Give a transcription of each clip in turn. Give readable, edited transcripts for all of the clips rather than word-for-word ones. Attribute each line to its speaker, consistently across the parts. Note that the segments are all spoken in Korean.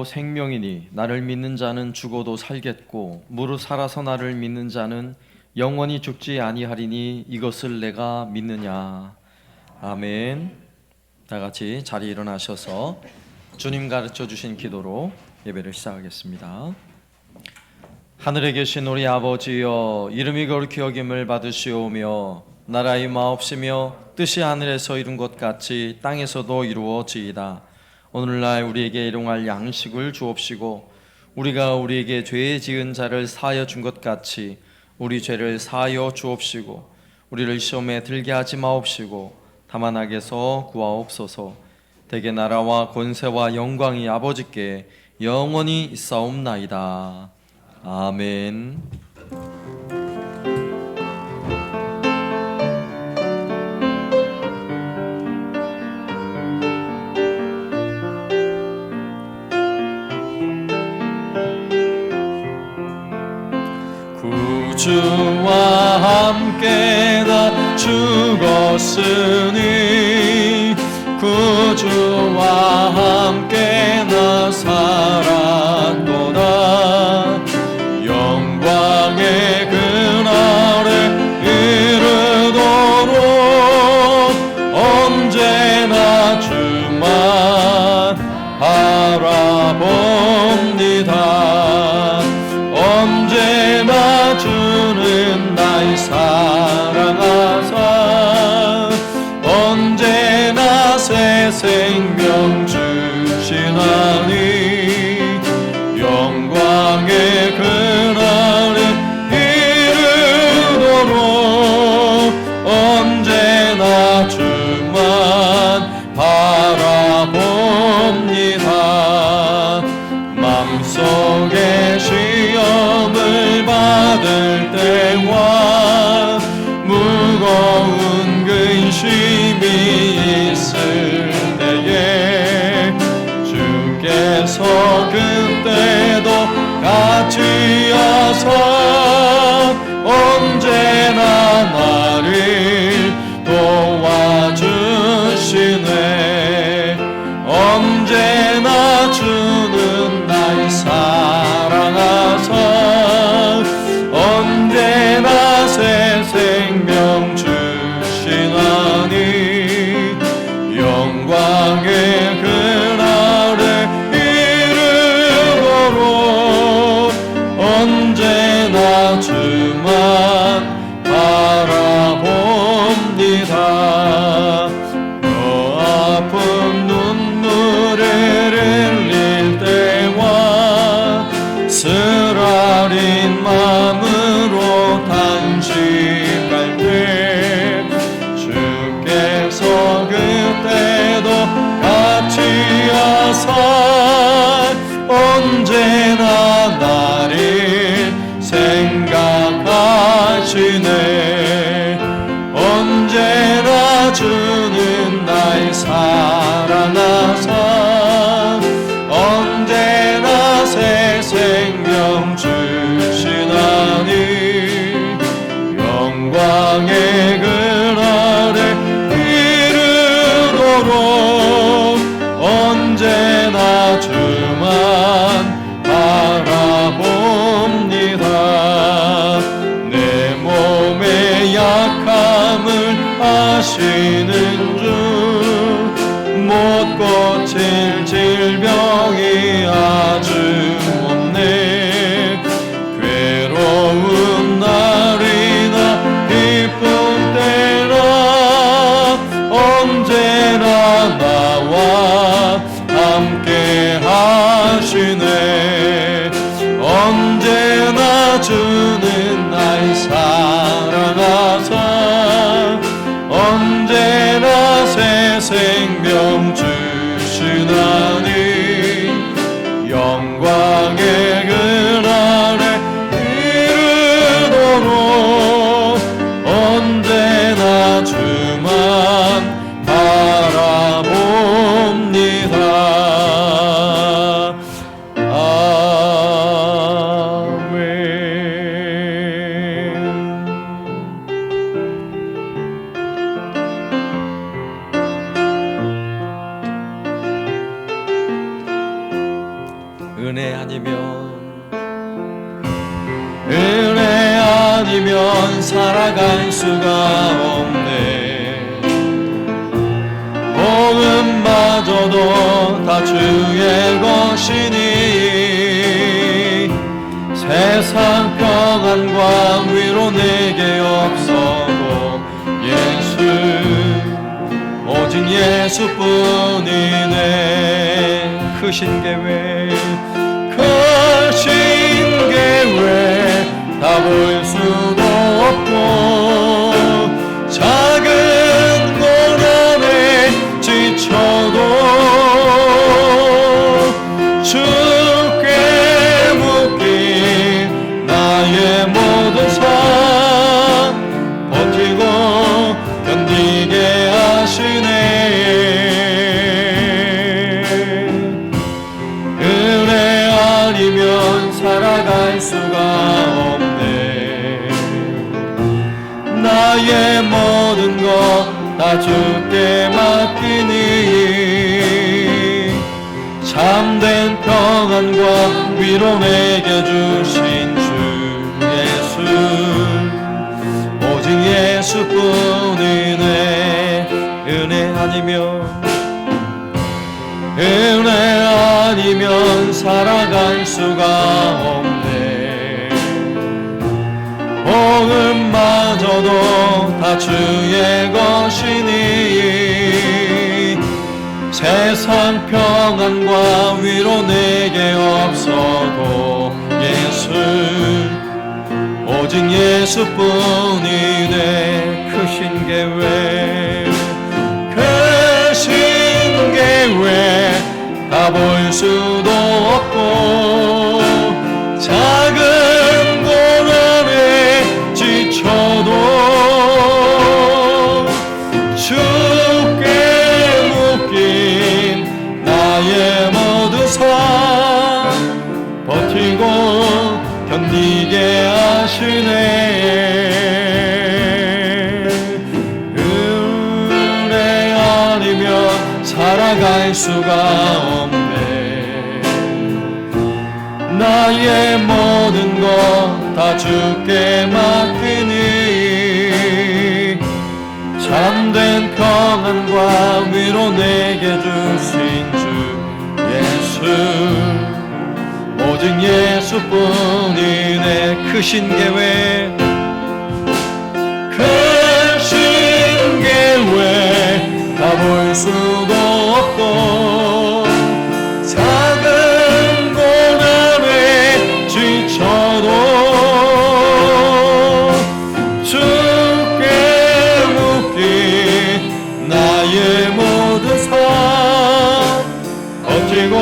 Speaker 1: 길이요 생명이니 나를 믿는 자는 죽어도 살겠고 무릇 살아서 나를 믿는 자는 영원히 죽지 아니하리니 이것을 내가 믿느냐. 아멘. 다 같이 자리에 일어나셔서 주님 가르쳐 주신 기도로 예배를 시작하겠습니다. 하늘에 계신 우리 아버지여, 이름이 거룩히 여김을 받으시오며 나라의 마옵시며 뜻이 하늘에서 이룬 것 같이 땅에서도 이루어지이다. 오늘날 우리에게 일용할 양식을 주옵시고 우리가 우리에게 죄 지은 자를 사하여 준 것 같이 우리 죄를 사하여 주옵시고 우리를 시험에 들게 하지 마옵시고 다만 악에서 구하옵소서. 대개 나라와 권세와 영광이 아버지께 영원히 있사옵나이다. 아멘.
Speaker 2: 구주와 함께 나 죽었으니 구주와 함께 나 살았도다. 영광의 그날에 이르도록 언제나 주만 바라봅니다. 언제나 주는 날 사랑하사 언제나 새 생명 주시나니 영광의 그날에 이르도록 언제나 주만 바라봅니다. 맘속에 시험을 받을 때와 무거운 근심이 있을 때에 주께서 그때도 같이 하사 언제나 나를 도와주시네. 언제나 주는 날 사랑하사 언제나 새 생명 주시나니 영광의 그날에 이르도록 언제나 주만 바라봅니다. 너 아픈 눈물을 흘릴 때와 쓰라린 마음으로 탄식할 때 주께서 그때도 같이 하사 언제나 나를 생각하시네. 언제나 주는 날 사랑하사 언제나 새 생명 주시나니 영광의 그날에 이르도록 언제나 주만 바라봅니다. 내 몸의 약함을 아시는 주 못 고칠 질병이 아주 없네. 괴로운 날이나 기쁜 때나 언제나 나와 함께 하시네. 언제나 주는 날 사랑하사 언제나 새 생명 주시나니 영광의 그날에 이르도록 언제나 주만 바라봅니다.
Speaker 1: 은혜
Speaker 2: 아니면 살아갈 수가 없네. 복음마저도 다 주의 것이니 세상 평안과 위로 내게 없어도 오직 예수뿐이네. 크신 계획 다 볼 수도 없고 작은 고난에 지쳐도 주께 묶인 나의 모든 삶 버티고 견디게 하시네. 은혜 아니면 살아갈 수가 없네. 나의 모든 것 다 주께 맡기니 참된 평안과 위로 내게 주신 주 예수 오직 예수뿐이네. 은혜 아니면 살아갈 수가 없네. 복음마저도 다 주의 것이니 세상 평안과 위로 내게 없어도 오직 예수뿐이네. 크신 계획 다 볼 수도 없고 작은 고난에 지쳐도 주께 묶인 나의 모든 삶 버티고 견디게 하시네. 은혜 아니면 살아갈 수가 없네. 나의 모든 것 다 주께 맡기니 참된 평안과 위로 내게 주신 주 예수 오직 예수뿐이네. 크신 계획 다 볼 수도 없고 작은 고난에 지쳐도 주께 묶인 나의 모든 삶 버티고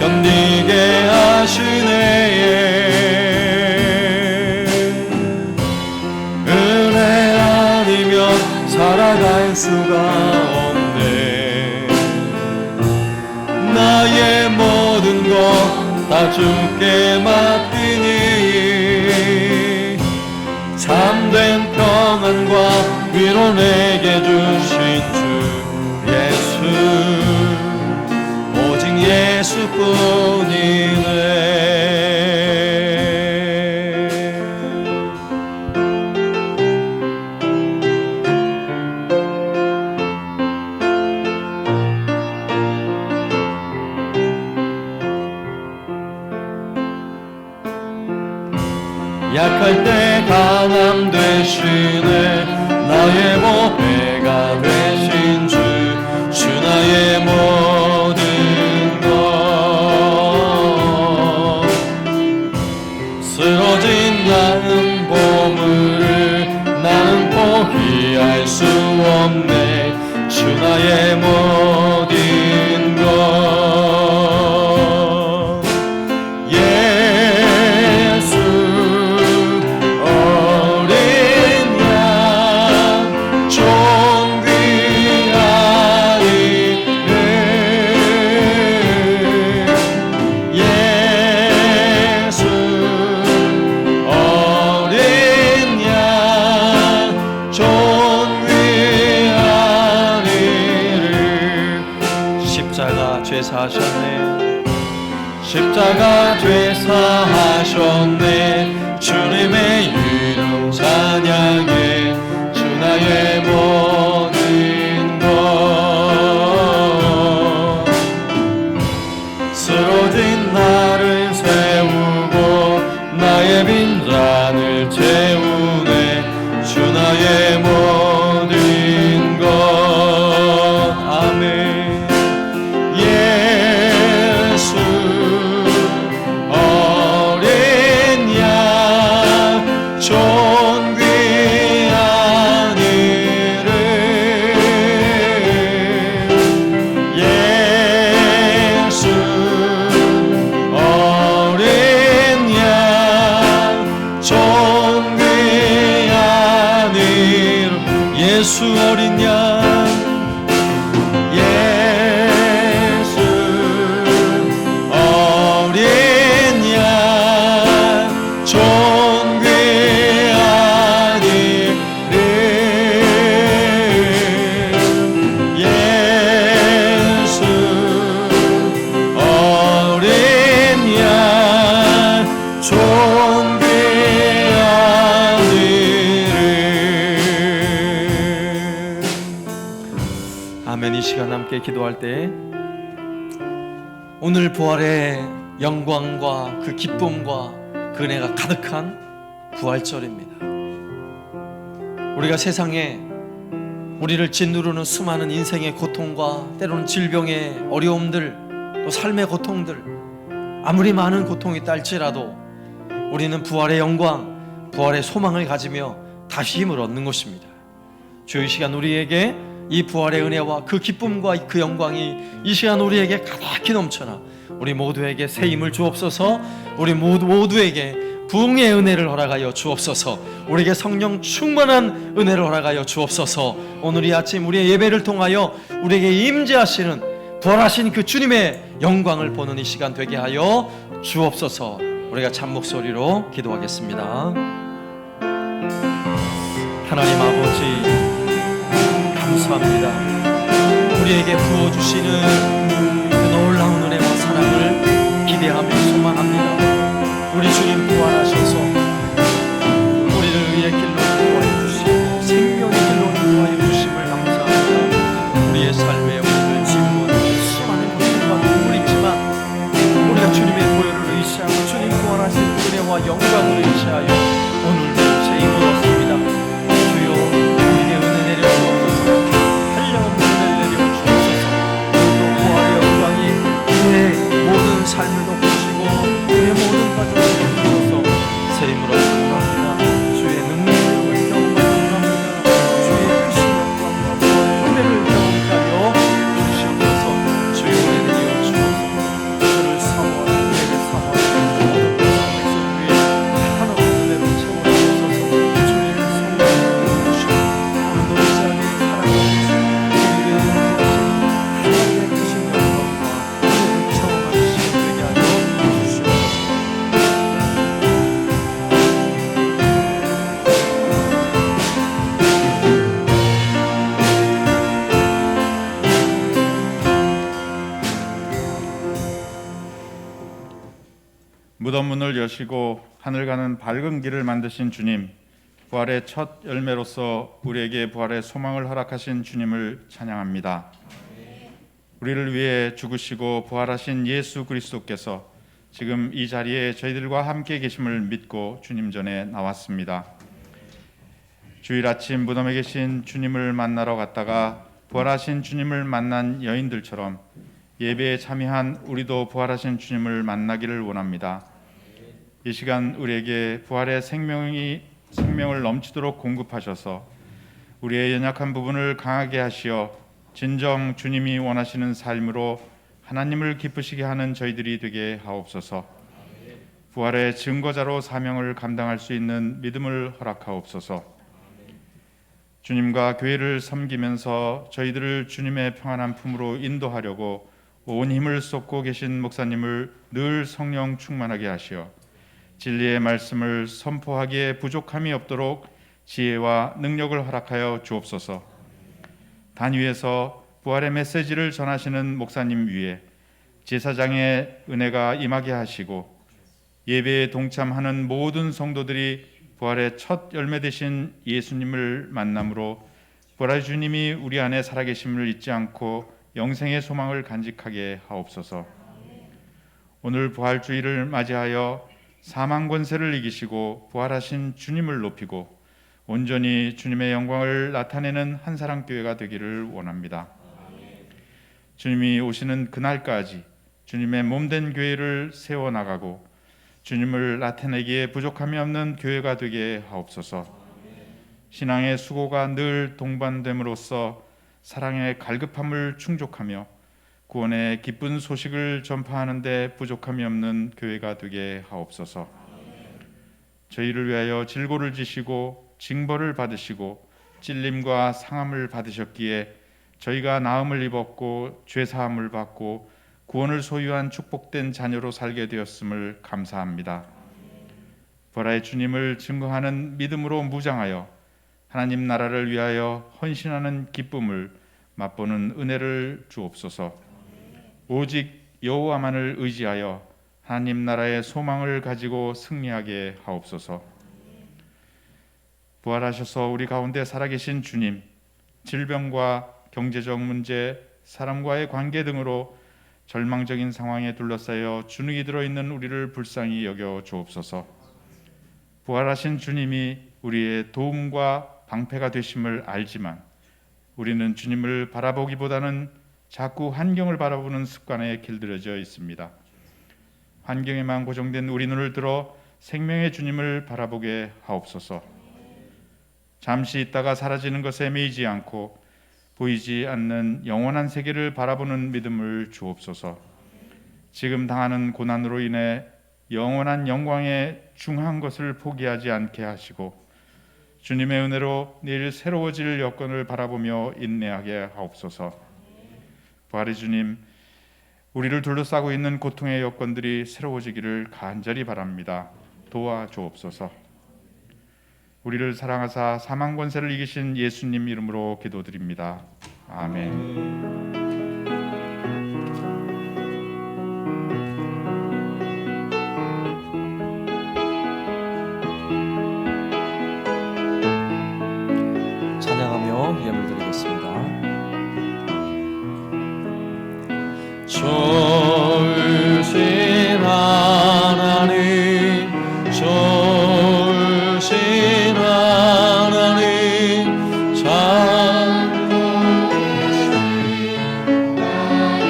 Speaker 2: 견디게 하시네. 은혜 아니면 살아갈 수가 없네. 나의 모든 것 다 주께 맡기니 참된 평안과 위로 내게 주신 주 예수 오직 예수뿐이네. 약할 때 강함 되시네. 나의 보배가 되신 주 나의 모든 것 쓰러진 나는 보물을 나는 포기할 수 없네. 주 나의 모든 것 십자가 죄사하셨네. 주님의 이름 찬양해. 주 나의 모든 것. 쓰러진 나를 세우고 나의 빈잔을 채우네. 주 나의 모든 것. 아멘. 예수 어린 양 존귀한 이름. 예수 어린 양 존귀한 이름. 예수 어린 양. 예수 어린 양 존귀한 이름. 예수 어린 양 존귀한 이름.
Speaker 1: 아멘. 이 시간 함께 기도할 때 오늘 부활의 영광과 그 기쁨과 그 은혜가 가득한 부활절입니다. 우리가 세상에 우리를 짓누르는 수많은 인생의 고통과 때로는 질병의 어려움들, 또 삶의 고통들, 아무리 많은 고통이 있다 할지라도 우리는 부활의 영광, 부활의 소망을 가지며 다시 힘을 얻는 것입니다. 주의 시간 우리에게 이 부활의 은혜와 그 기쁨과 그 영광이 이 시간 우리에게 가득히 넘쳐나 우리 모두에게 새 힘을 주옵소서. 우리 모두에게 부흥의 은혜를 허락하여 주옵소서. 우리에게 성령 충만한 은혜를 허락하여 주옵소서. 오늘 이 아침 우리의 예배를 통하여 우리에게 임재하시는 부활하신 그 주님의 영광을 보는 이 시간 되게 하여 주옵소서. 우리가 참목소리로 기도하겠습니다. 하나님 아버지 감사합니다. 우리에게 부어주시는 그 놀라운 은혜와 사랑을 기대하며 소망합니다. 우리 주님 부활하셔서 우리를 의의 길로 인도하여 주시고 생명의 길로 인도하여 주심을 감사합니다. 우리의 삶에 오늘 지금은 수많은 고통과 눈물이 있지만 우리가 주님의 보혈을 의지하고 주님 부활하신 은혜와 영광을 의지하여 오늘도 새 힘을 얻습니다. 주여 우리에게 은혜 내려주옵소서. 한량없는 은혜를 내려주옵소서. 오늘도 부활의 영광이 우리의 모든 삶을 덮으시고 우리의 모든 가정을 덮으셔서 새 힘을 얻고 갑니다. 주의 능력을 경험하고 갑니다. 주의 크신 영광과 부활의 은혜를 경험하여 주시옵소서. 주의 은혜 내려 주옵소서. 주를 사모하는 우리에게 사모하시는 모든 백성 위에 하나님 은혜로 채워주옵소서. 주의 성령을 주시옵소서. 오늘도 이 자리에 살아계신 우리에게 하나님의 크신 영광과 은혜를 경험할 수 있게 하여 주시옵소서.
Speaker 3: 무덤 문을 여시고 하늘 가는 밝은 길을 만드신 주님, 부활의 첫 열매로서 우리에게 부활의 소망을 허락하신 주님을 찬양합니다. 우리를 위해 죽으시고 부활하신 예수 그리스도께서 지금 이 자리에 저희들과 함께 계심을 믿고 주님 전에 나왔습니다. 주일 아침 무덤에 계신 주님을 만나러 갔다가 부활하신 주님을 만난 여인들처럼 예배에 참여한 우리도 부활하신 주님을 만나기를 원합니다. 이 시간 우리에게 부활의 생명을 넘치도록 공급하셔서 우리의 연약한 부분을 강하게 하시어 진정 주님이 원하시는 삶으로 하나님을 기쁘시게 하는 저희들이 되게 하옵소서. 부활의 증거자로 사명을 감당할 수 있는 믿음을 허락하옵소서. 주님과 교회를 섬기면서 저희들을 주님의 평안한 품으로 인도하려고 온 힘을 쏟고 계신 목사님을 늘 성령 충만하게 하시어 진리의 말씀을 선포하기에 부족함이 없도록 지혜와 능력을 허락하여 주옵소서. 단위에서 부활의 메시지를 전하시는 목사님 위에 제사장의 은혜가 임하게 하시고 예배에 동참하는 모든 성도들이 부활의 첫 열매 되신 예수님을 만남으로 부활의 주님이 우리 안에 살아계심을 잊지 않고 영생의 소망을 간직하게 하옵소서. 오늘 부활주의를 맞이하여 사망 권세를 이기시고 부활하신 주님을 높이고 온전히 주님의 영광을 나타내는 한사랑교회가 되기를 원합니다. 주님이 오시는 그날까지 주님의 몸된 교회를 세워나가고 주님을 나타내기에 부족함이 없는 교회가 되게 하옵소서. 신앙의 수고가 늘 동반됨으로써 사랑의 갈급함을 충족하며 구원의 기쁜 소식을 전파하는 데 부족함이 없는 교회가 되게 하옵소서. 저희를 위하여 질고를 지시고 징벌을 받으시고 찔림과 상함을 받으셨기에 저희가 나음을 입었고 죄사함을 받고 구원을 소유한 축복된 자녀로 살게 되었음을 감사합니다. 부활의 주님을 증거하는 믿음으로 무장하여 하나님 나라를 위하여 헌신하는 기쁨을 맛보는 은혜를 주옵소서. 오직 여호와만을 의지하여 하나님 나라의 소망을 가지고 승리하게 하옵소서. 부활하셔서 우리 가운데 살아계신 주님, 질병과 경제적 문제, 사람과의 관계 등으로 절망적인 상황에 둘러싸여 주눅이 들어있는 우리를 불쌍히 여겨 주옵소서. 부활하신 주님이 우리의 도움과 방패가 되심을 알지만 우리는 주님을 바라보기보다는 자꾸 환경을 바라보는 습관에 길들여져 있습니다. 환경에만 고정된 우리 눈을 들어 생명의 주님을 바라보게 하옵소서. 잠시 있다가 사라지는 것에 매이지 않고 보이지 않는 영원한 세계를 바라보는 믿음을 주옵소서. 지금 당하는 고난으로 인해 영원한 영광에 중한 것을 포기하지 않게 하시고 주님의 은혜로 내일 새로워질 여건을 바라보며 인내하게 하옵소서. 부활의 주님, 우리를 둘러싸고 있는 고통의 여건들이 새로워지기를 간절히 바랍니다. 도와주옵소서. 우리를 사랑하사 사망 권세를 이기신 예수님 이름으로 기도드립니다. 아멘.
Speaker 1: 찬양하며 예물 드리겠습니다.
Speaker 2: 좋으신 하나님, 좋으신 하나님, 참으신 나의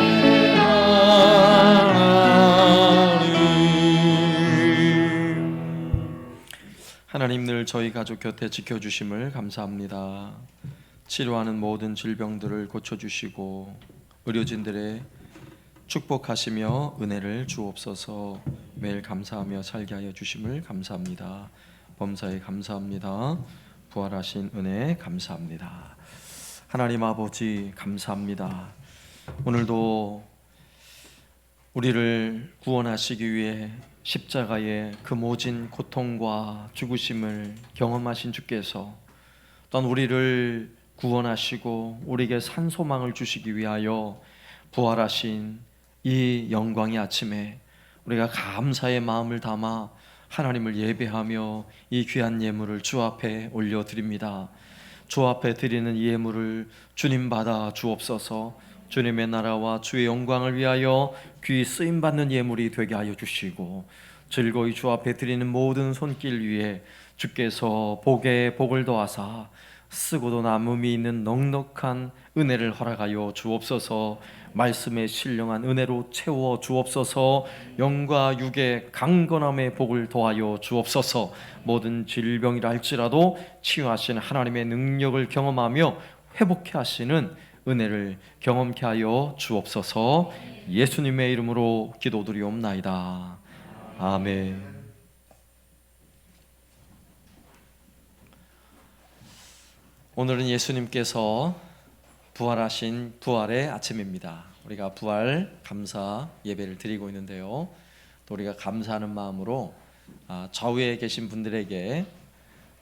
Speaker 1: 하나님 늘 저희 가족 곁에 지켜주심을 감사합니다. 치료하는 모든 질병들을 고쳐주시고 의료진들의 축복하시며 은혜를 주옵소서. 매일 감사하며 살게 하여 주심을 감사합니다. 범사에 감사합니다. 부활하신 은혜 감사합니다. 하나님 아버지 감사합니다. 오늘도 우리를 구원하시기 위해 십자가의 그 모진 고통과 죽으심을 경험하신 주께서 또한 우리를 구원하시고 우리에게 산 소망을 주시기 위하여 부활하신 이 영광의 아침에 우리가 감사의 마음을 담아 하나님을 예배하며 이 귀한 예물을 주 앞에 올려드립니다. 주 앞에 드리는 이 예물을 주님 받아 주옵소서. 주님의 나라와 주의 영광을 위하여 귀 쓰임받는 예물이 되게 하여 주시고 즐거이 주 앞에 드리는 모든 손길 위에 주께서 복에 복을 더하사 쓰고도 남음이 있는 넉넉한 은혜를 허락하여 주옵소서. 말씀에 신령한 은혜로 채워 주옵소서. 영과 육의 강건함의 복을 더하여 주옵소서. 모든 질병이라 할지라도 치유하시는 하나님의 능력을 경험하며 회복해 하시는 은혜를 경험케 하여 주옵소서. 예수님의 이름으로 기도드리옵나이다. 아멘. 오늘은 예수님께서 부활하신 부활의 아침입니다. 우리가 부활 감사 예배를 드리고 있는데요. 또 우리가 감사하는 마음으로 좌우에 계신 분들에게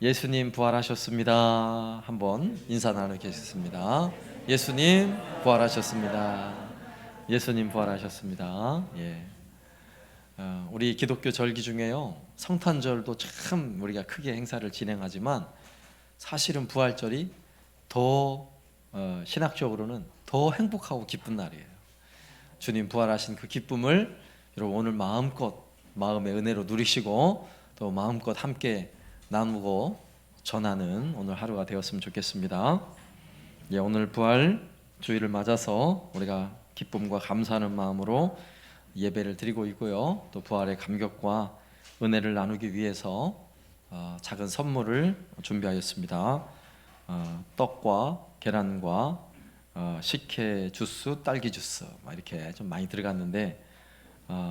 Speaker 1: 예수님 부활하셨습니다 한번 인사 나누겠습니다. 예수님 부활하셨습니다. 예수님 부활하셨습니다. 예. 우리 기독교 절기 중에요, 성탄절도 참 우리가 크게 행사를 진행하지만 사실은 부활절이 더 신학적으로는 더 행복하고 기쁜 날이에요. 주님 부활하신 그 기쁨을 여러분 오늘 마음껏 마음의 은혜로 누리시고 또 마음껏 함께 나누고 전하는 오늘 하루가 되었으면 좋겠습니다. 예, 오늘 부활 주일을 맞아서 우리가 기쁨과 감사하는 마음으로 예배를 드리고 있고요. 또 부활의 감격과 은혜를 나누기 위해서 작은 선물을 준비하였습니다. 떡과 계란과 식혜 주스, 딸기 주스 이렇게 좀 많이 들어갔는데,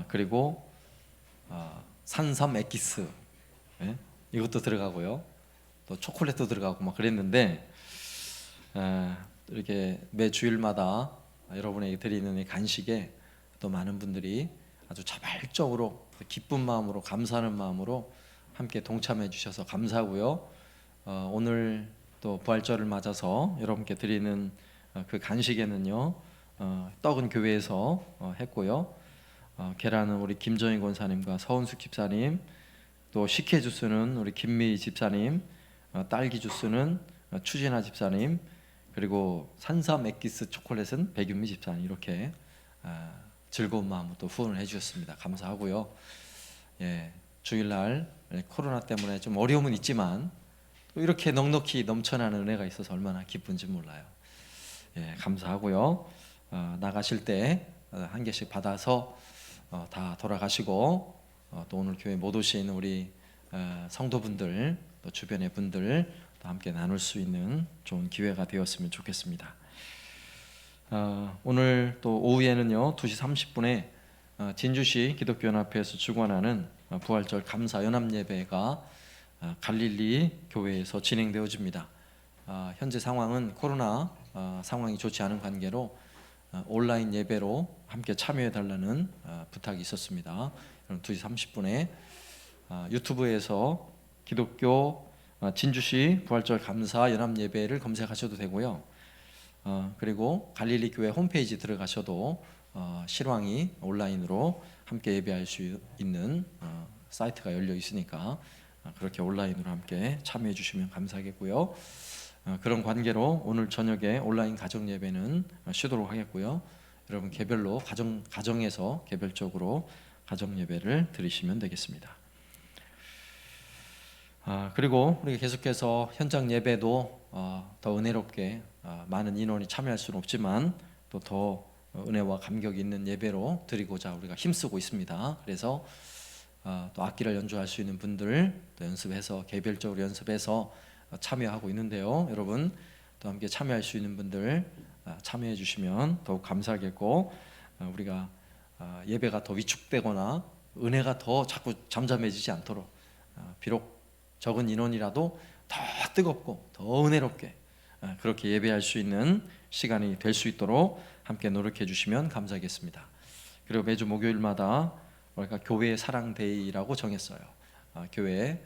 Speaker 1: 그리고 산삼 액기스, 예? 이것도 들어가고요. 또 초콜릿도 들어가고 막 그랬는데, 이렇게 매 주일마다 여러분에게 드리는 이 간식에 또 많은 분들이 아주 자발적으로 기쁜 마음으로 감사하는 마음으로 함께 동참해 주셔서 감사하고요. 오늘 또 부활절을 맞아서 여러분께 드리는 그 간식에는요, 떡은 교회에서 했고요. 계란은 우리 김정희 권사님과 서은숙 집사님, 또 식혜 주스는 우리 김미희 집사님, 딸기 주스는 추진아 집사님, 그리고 산삼 액기스 초콜릿은 백윤미 집사님, 이렇게 즐거운 마음으로 또 후원을 해주셨습니다. 감사하고요. 예, 주일날 코로나 때문에 좀 어려움은 있지만 또 이렇게 넉넉히 넘쳐나는 은혜가 있어서 얼마나 기쁜지 몰라요. 예, 감사하고요. 나가실 때 한 개씩 받아서 다 돌아가시고, 또 오늘 교회 못 오신 우리 성도분들, 또 주변의 분들 또 함께 나눌 수 있는 좋은 기회가 되었으면 좋겠습니다. 오늘 또 오후에는요 2시 30분에 진주시 기독교연합회에서 주관하는 부활절 감사 연합 예배가 갈릴리 교회에서 진행되어집니다. 현재 상황은 코로나 상황이 좋지 않은 관계로 온라인 예배로 함께 참여해 달라는 부탁이 있었습니다. 2시 30분에 유튜브에서 기독교 진주시 부활절 감사 연합 예배를 검색하셔도 되고요. 그리고 갈릴리 교회 홈페이지 들어가셔도 실황이 온라인으로 함께 예배할 수 있는 사이트가 열려 있으니까 그렇게 온라인으로 함께 참여해 주시면 감사하겠고요. 그런 관계로 오늘 저녁에 온라인 가정 예배는 쉬도록 하겠고요. 여러분 개별로 가정에서 개별적으로 가정 예배를 드리시면 되겠습니다. 그리고 우리가 계속해서 현장 예배도 더 은혜롭게 많은 인원이 참여할 수는 없지만 또 더 은혜와 감격이 있는 예배로 드리고자 우리가 힘쓰고 있습니다. 그래서 또 악기를 연주할 수 있는 분들 또 연습해서 개별적으로 연습해서 참여하고 있는데요. 여러분 또 함께 참여할 수 있는 분들 참여해 주시면 더욱 감사하겠고, 우리가 예배가 더 위축되거나 은혜가 더 자꾸 잠잠해지지 않도록 비록 적은 인원이라도 더 뜨겁고 더 은혜롭게 그렇게 예배할 수 있는 시간이 될 수 있도록 함께 노력해 주시면 감사하겠습니다. 그리고 매주 목요일마다 우리가 교회 사랑 데이라고 정했어요. 교회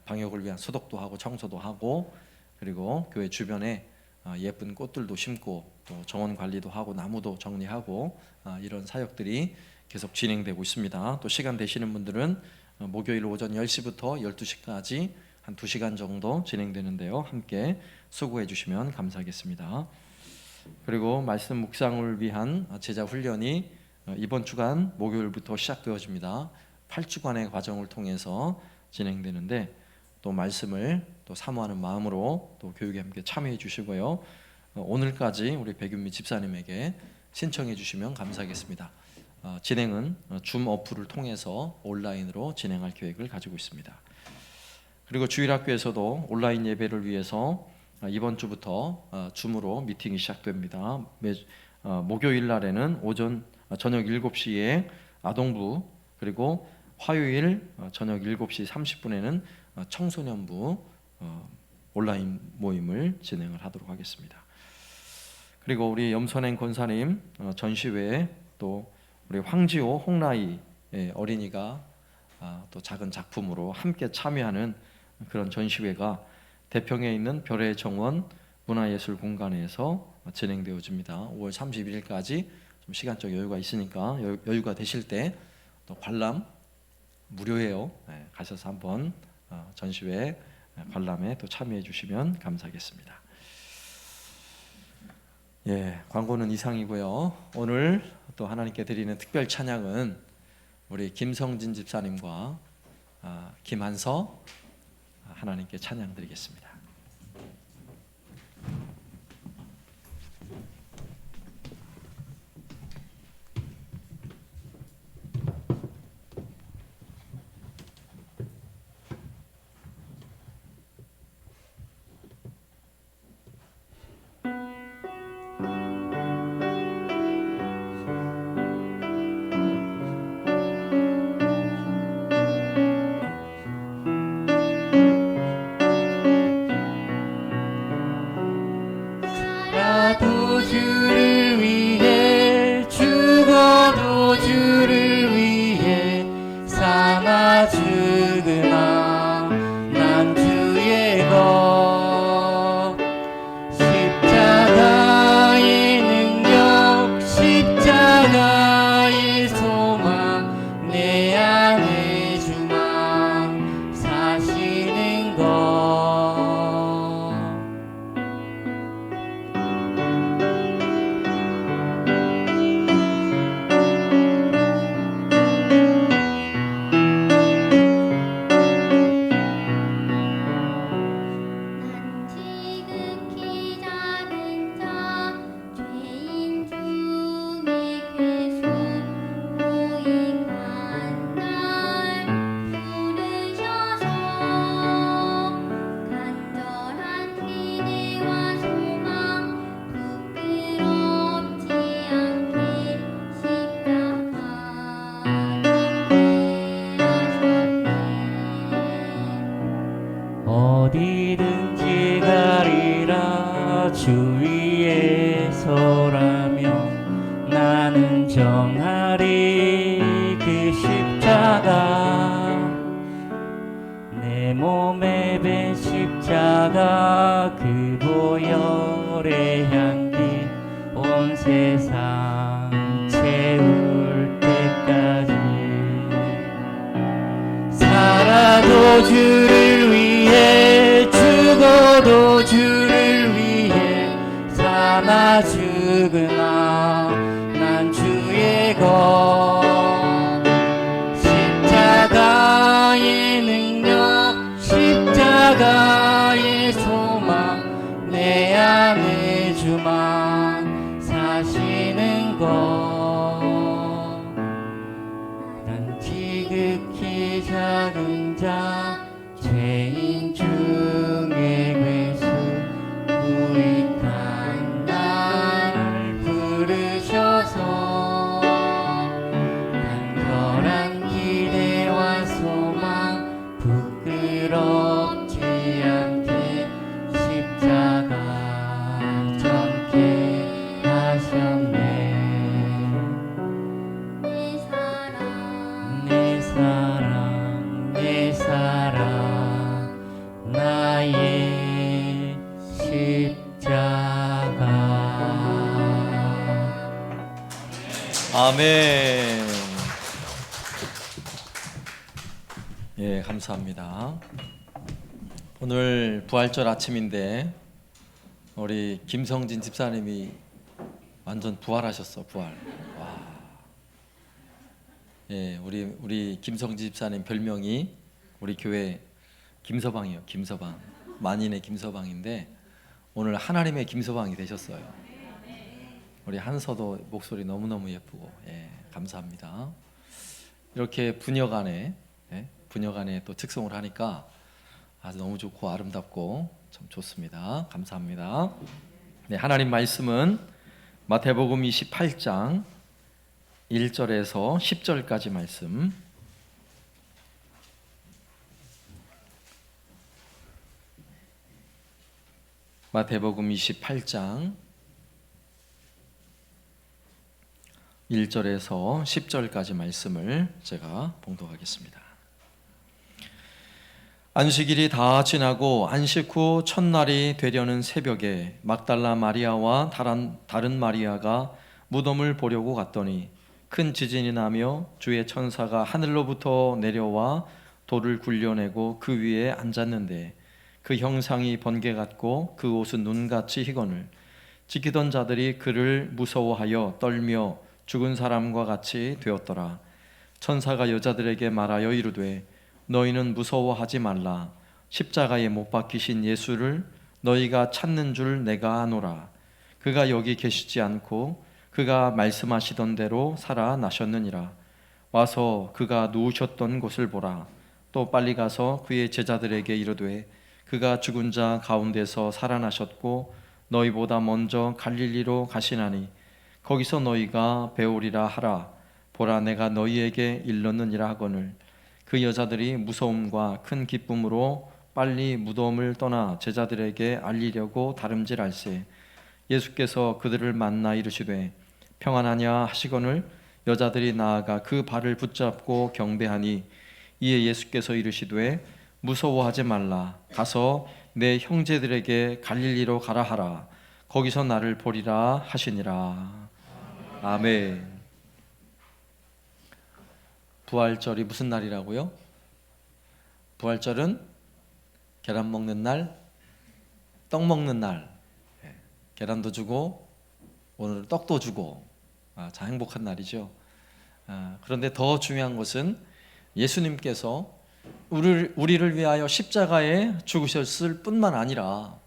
Speaker 1: 방역을 위한 소독도 하고 청소도 하고, 그리고 교회 주변에 예쁜 꽃들도 심고 또 정원 관리도 하고 나무도 정리하고 이런 사역들이 계속 진행되고 있습니다. 또 시간 되시는 분들은 목요일 오전 10시부터 12시까지 한 2시간 정도 진행되는데요. 함께 수고해 주시면 감사하겠습니다. 그리고 말씀 묵상을 위한 제자 훈련이 이번 주간 목요일부터 시작되어집니다. 8주간의 과정을 통해서 진행되는데 또 말씀을 또 사모하는 마음으로 또 교육에 함께 참여해 주시고요. 오늘까지 우리 백윤미 집사님에게 신청해 주시면 감사하겠습니다. 진행은 줌 어플을 통해서 온라인으로 진행할 계획을 가지고 있습니다. 그리고 주일학교에서도 온라인 예배를 위해서 이번 주부터 줌으로 미팅이 시작됩니다. 목요일 날에는 저녁 7시에 아동부, 그리고 화요일 저녁 7시 30분에는 청소년부 온라인 모임을 진행을 하도록 하겠습니다. 그리고 우리 염선행 권사님 전시회에 또 우리 황지호 홍라이 어린이가 또 작은 작품으로 함께 참여하는 그런 전시회가 대평에 있는 별의 정원 문화예술 공간에서 진행되어집니다. 5월 31일까지 좀 시간적 여유가 있으니까 여유가 되실 때 또 관람 무료예요. 가셔서 한번 전시회 관람에 또 참여해 주시면 감사하겠습니다. 광고는 이상이고요. 오늘 또 하나님께 드리는 특별 찬양은 우리 김성진 집사님과 김한서 하나님께 찬양 드리겠습니다.
Speaker 2: 살아도 주를 위해 죽어도 주를 위해 삼아 죽으나 난 주의 것 십자가의 능력 십자가의 소망 내 안에 주만 사시는 것 어디든지 가리라 주 위에 서라며 나는 정하리 그 십자가 내 몸에 밴 십자가 그 보혈의 향기 온 세상 채울 때까지 살아도 주를 위해 죽어도 주를 위해 삼아 죽으나 난 주의 것 십자가의 능력 십자가의 소망 내 안에 주만 사시는 것 난 지극히 작은 자 죄인 중에 괴수 무익한 날 부르셔서 간절한 기대와 소망 부끄럽지 않게 십자가 전케 하셨네 내 사랑 내 사랑 나의 십자가
Speaker 1: 아멘. 감사합니다. 오늘 부활절 아침인데 우리 김성진 집사님이 완전 부활하셨어. 부활. 와. 우리 김성진 집사님 별명이 우리 교회 김서방이요. 김서방. 만인의 김서방인데 오늘 하나님의 김서방이 되셨어요. 우리 한서도 목소리 너무너무 예쁘고 감사합니다. 이렇게 부녀간에 또 특성을 하니까 아주 너무 좋고 아름답고 참 좋습니다. 감사합니다. 하나님 말씀은 마태복음 28장 1절에서 10절까지 말씀. 마태복음 28장 1절에서 10절까지 말씀을 제가 봉독하겠습니다. 안식일이 다 지나고 안식 후 첫날이 되려는 새벽에 막달라 마리아와 다른 마리아가 무덤을 보려고 갔더니 큰 지진이 나며 주의 천사가 하늘로부터 내려와 돌을 굴려내고 그 위에 앉았는데 그 형상이 번개 같고 그 옷은 눈같이 희거늘 지키던 자들이 그를 무서워하여 떨며 죽은 사람과 같이 되었더라. 천사가 여자들에게 말하여 이르되 너희는 무서워하지 말라. 십자가에 못 박히신 예수를 너희가 찾는 줄 내가 아노라. 그가 여기 계시지 않고 그가 말씀하시던 대로 살아나셨느니라. 와서 그가 누우셨던 곳을 보라. 또 빨리 가서 그의 제자들에게 이르되 그가 죽은 자 가운데서 살아나셨고 너희보다 먼저 갈릴리로 가시나니 거기서 너희가 배우리라 하라. 보라, 내가 너희에게 일렀느니라 하거늘 그 여자들이 무서움과 큰 기쁨으로 빨리 무덤을 떠나 제자들에게 알리려고 다름질할세 예수께서 그들을 만나 이르시되 평안하냐 하시거늘 여자들이 나아가 그 발을 붙잡고 경배하니 이에 예수께서 이르시되 무서워하지 말라. 가서 내 형제들에게 갈릴리로 가라 하라. 거기서 나를 보리라 하시니라. 아멘. 부활절이 무슨 날이라고요? 부활절은 계란 먹는 날, 떡 먹는 날. 계란도 주고 오늘 떡도 주고 참 행복한 날이죠. 그런데 더 중요한 것은 예수님께서 우리를 위하여 십자가에 죽으셨을 뿐만 아니라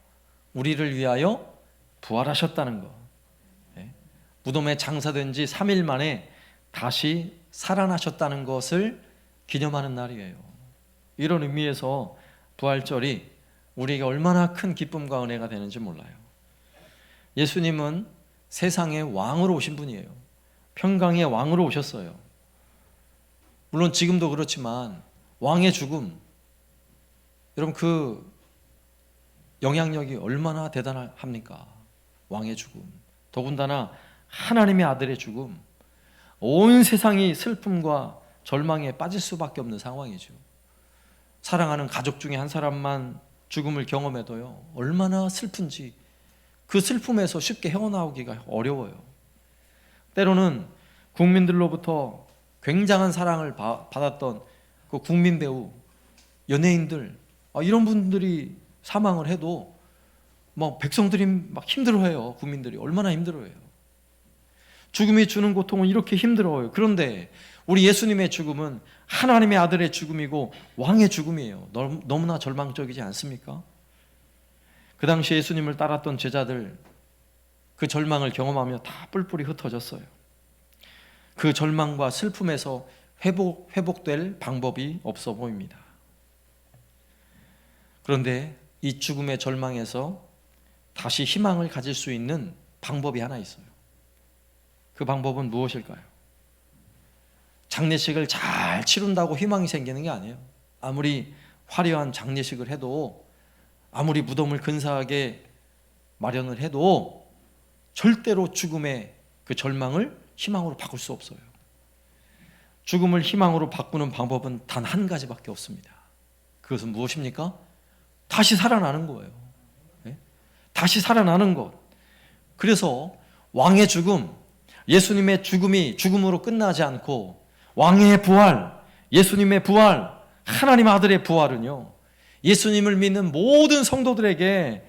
Speaker 1: 우리를 위하여 부활하셨다는 것. 무덤에 장사된 지 3일 만에 다시 살아나셨다는 것을 기념하는 날이에요. 이런 의미에서 부활절이 우리에게 얼마나 큰 기쁨과 은혜가 되는지 몰라요. 예수님은 세상의 왕으로 오신 분이에요. 평강의 왕으로 오셨어요. 물론 지금도 그렇지만 왕의 죽음, 여러분 그 영향력이 얼마나 대단합니까? 왕의 죽음, 더군다나 하나님의 아들의 죽음, 온 세상이 슬픔과 절망에 빠질 수밖에 없는 상황이죠. 사랑하는 가족 중에 한 사람만 죽음을 경험해도요 얼마나 슬픈지 그 슬픔에서 쉽게 헤어나오기가 어려워요. 때로는 국민들로부터 굉장한 사랑을 받았던 그 국민 배우, 연예인들 이런 분들이 사망을 해도 백성들이 막 힘들어해요. 국민들이 얼마나 힘들어해요. 죽음이 주는 고통은 이렇게 힘들어요. 그런데 우리 예수님의 죽음은 하나님의 아들의 죽음이고 왕의 죽음이에요. 너무나 절망적이지 않습니까? 그 당시 예수님을 따랐던 제자들 그 절망을 경험하며 다 뿔뿔이 흩어졌어요. 그 절망과 슬픔에서 회복될 방법이 없어 보입니다. 그런데 이 죽음의 절망에서 다시 희망을 가질 수 있는 방법이 하나 있어요. 그 방법은 무엇일까요? 장례식을 잘 치른다고 희망이 생기는 게 아니에요. 아무리 화려한 장례식을 해도, 아무리 무덤을 근사하게 마련을 해도 절대로 죽음의 그 절망을 희망으로 바꿀 수 없어요. 죽음을 희망으로 바꾸는 방법은 단 한 가지밖에 없습니다. 그것은 무엇입니까? 다시 살아나는 거예요. 다시 살아나는 것. 그래서 왕의 죽음, 예수님의 죽음이 죽음으로 끝나지 않고 왕의 부활, 예수님의 부활, 하나님 아들의 부활은요, 예수님을 믿는 모든 성도들에게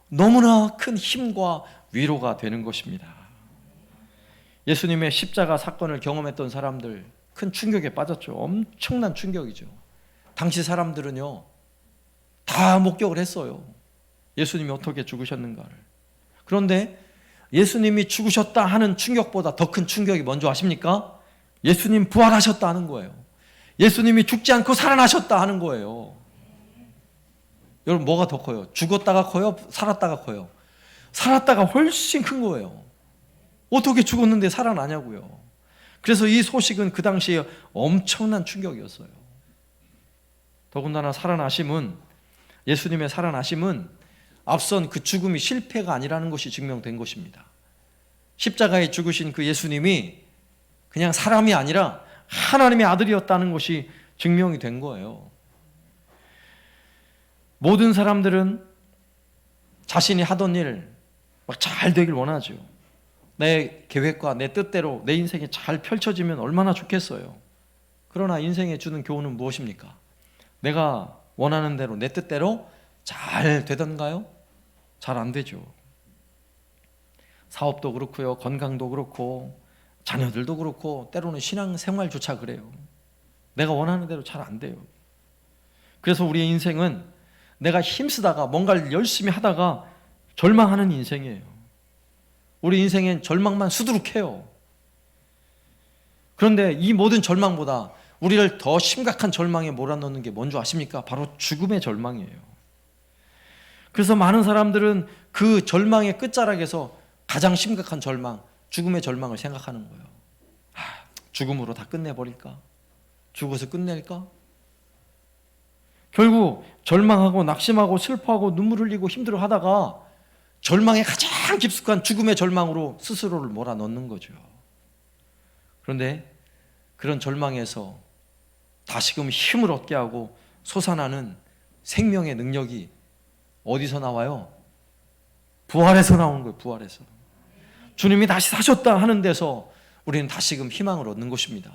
Speaker 1: 너무나 큰 힘과 위로가 되는 것입니다. 예수님의 십자가 사건을 경험했던 사람들 큰 충격에 빠졌죠. 엄청난 충격이죠. 당시 사람들은요 다 목격을 했어요. 예수님이 어떻게 죽으셨는가를. 그런데 예수님이 죽으셨다 하는 충격보다 더 큰 충격이 뭔지 아십니까? 예수님 부활하셨다 하는 거예요. 예수님이 죽지 않고 살아나셨다 하는 거예요. 여러분 뭐가 더 커요? 죽었다가 커요? 살았다가 커요? 살았다가 훨씬 큰 거예요. 어떻게 죽었는데 살아나냐고요. 그래서 이 소식은 그 당시에 엄청난 충격이었어요. 더군다나 살아나심은, 예수님의 살아나심은 앞선 그 죽음이 실패가 아니라는 것이 증명된 것입니다. 십자가에 죽으신 그 예수님이 그냥 사람이 아니라 하나님의 아들이었다는 것이 증명이 된 거예요. 모든 사람들은 자신이 하던 일 잘 되길 원하죠. 내 계획과 내 뜻대로 내 인생이 잘 펼쳐지면 얼마나 좋겠어요. 그러나 인생에 주는 교훈은 무엇입니까? 내가 원하는 대로 내 뜻대로 잘 되던가요? 잘 안 되죠. 사업도 그렇고요, 건강도 그렇고, 자녀들도 그렇고, 때로는 신앙생활조차 그래요. 내가 원하는 대로 잘 안 돼요. 그래서 우리의 인생은 내가 힘쓰다가 뭔가를 열심히 하다가 절망하는 인생이에요. 우리 인생엔 절망만 수두룩해요. 그런데 이 모든 절망보다 우리를 더 심각한 절망에 몰아넣는 게 뭔지 아십니까? 바로 죽음의 절망이에요. 그래서 많은 사람들은 그 절망의 끝자락에서 가장 심각한 절망, 죽음의 절망을 생각하는 거예요. 죽음으로 다 끝내버릴까? 죽어서 끝낼까? 결국 절망하고 낙심하고 슬퍼하고 눈물 흘리고 힘들어하다가 절망의 가장 깊숙한 죽음의 절망으로 스스로를 몰아넣는 거죠. 그런데 그런 절망에서 다시금 힘을 얻게 하고 솟아나는 생명의 능력이 어디서 나와요? 부활에서 나오는 거예요. 부활에서. 주님이 다시 사셨다 하는 데서 우리는 다시금 희망을 얻는 것입니다.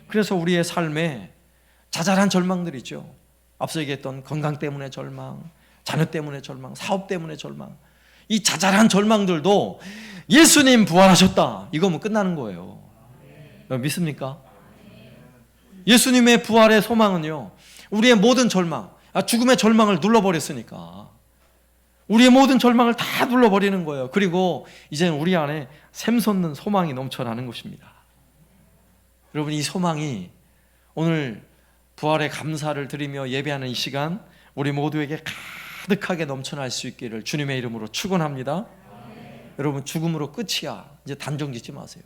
Speaker 1: 그래서 우리의 삶에 자잘한 절망들이 있죠. 앞서 얘기했던 건강 때문에 절망, 자녀 때문에 절망, 사업 때문에 절망, 이 자잘한 절망들도 예수님 부활하셨다 이거면 끝나는 거예요. 믿습니까? 예수님의 부활의 소망은요, 우리의 모든 절망, 죽음의 절망을 눌러버렸으니까 우리의 모든 절망을 다 눌러버리는 거예요. 그리고 이제는 우리 안에 샘솟는 소망이 넘쳐나는 것입니다. 여러분, 이 소망이 오늘 부활의 감사를 드리며 예배하는 이 시간 우리 모두에게 가득하게 넘쳐날 수 있기를 주님의 이름으로 축원합니다. 여러분, 죽음으로 끝이야 이제 단정 짓지 마세요.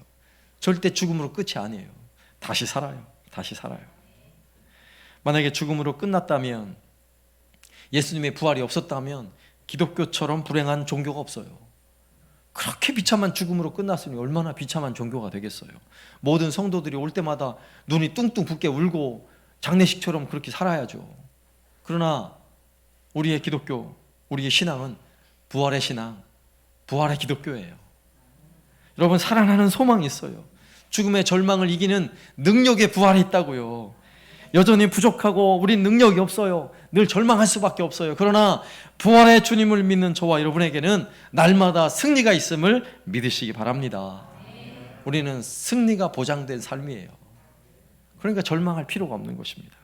Speaker 1: 절대 죽음으로 끝이 아니에요. 다시 살아요. 다시 살아요. 만약에 죽음으로 끝났다면, 예수님의 부활이 없었다면 기독교처럼 불행한 종교가 없어요. 그렇게 비참한 죽음으로 끝났으니 얼마나 비참한 종교가 되겠어요. 모든 성도들이 올 때마다 눈이 뚱뚱 붓게 울고 장례식처럼 그렇게 살아야죠. 그러나 우리의 기독교, 우리의 신앙은 부활의 신앙, 부활의 기독교예요. 여러분, 살아나는 소망이 있어요. 죽음의 절망을 이기는 능력의 부활이 있다고요. 여전히 부족하고 우린 능력이 없어요. 늘 절망할 수밖에 없어요. 그러나 부활의 주님을 믿는 저와 여러분에게는 날마다 승리가 있음을 믿으시기 바랍니다. 우리는 승리가 보장된 삶이에요. 그러니까 절망할 필요가 없는 것입니다.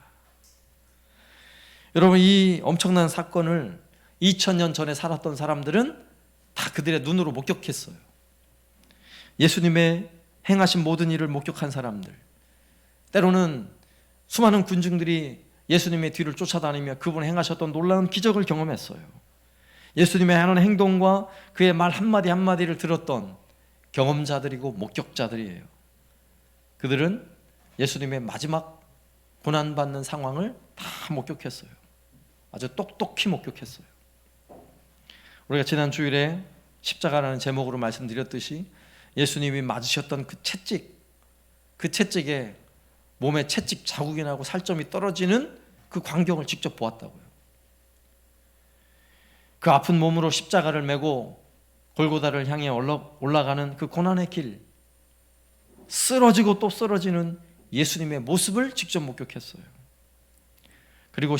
Speaker 1: 여러분, 이 엄청난 사건을 2000년 전에 살았던 사람들은 다 그들의 눈으로 목격했어요. 예수님의 행하신 모든 일을 목격한 사람들, 때로는 수많은 군중들이 예수님의 뒤를 쫓아다니며 그분이 행하셨던 놀라운 기적을 경험했어요. 예수님의 하는 행동과 그의 말 한마디 한마디를 들었던 경험자들이고 목격자들이에요. 그들은 예수님의 마지막 고난받는 상황을 다 목격했어요. 아주 똑똑히 목격했어요. 우리가 지난 주일에 십자가라는 제목으로 말씀드렸듯이 예수님이 맞으셨던 그 채찍에 몸에 채찍 자국이 나고 살점이 떨어지는 그 광경을 직접 보았다고요. 그 아픈 몸으로 십자가를 메고 골고다를 향해 올라가는 그 고난의 길, 쓰러지고 또 쓰러지는 예수님의 모습을 직접 목격했어요. 그리고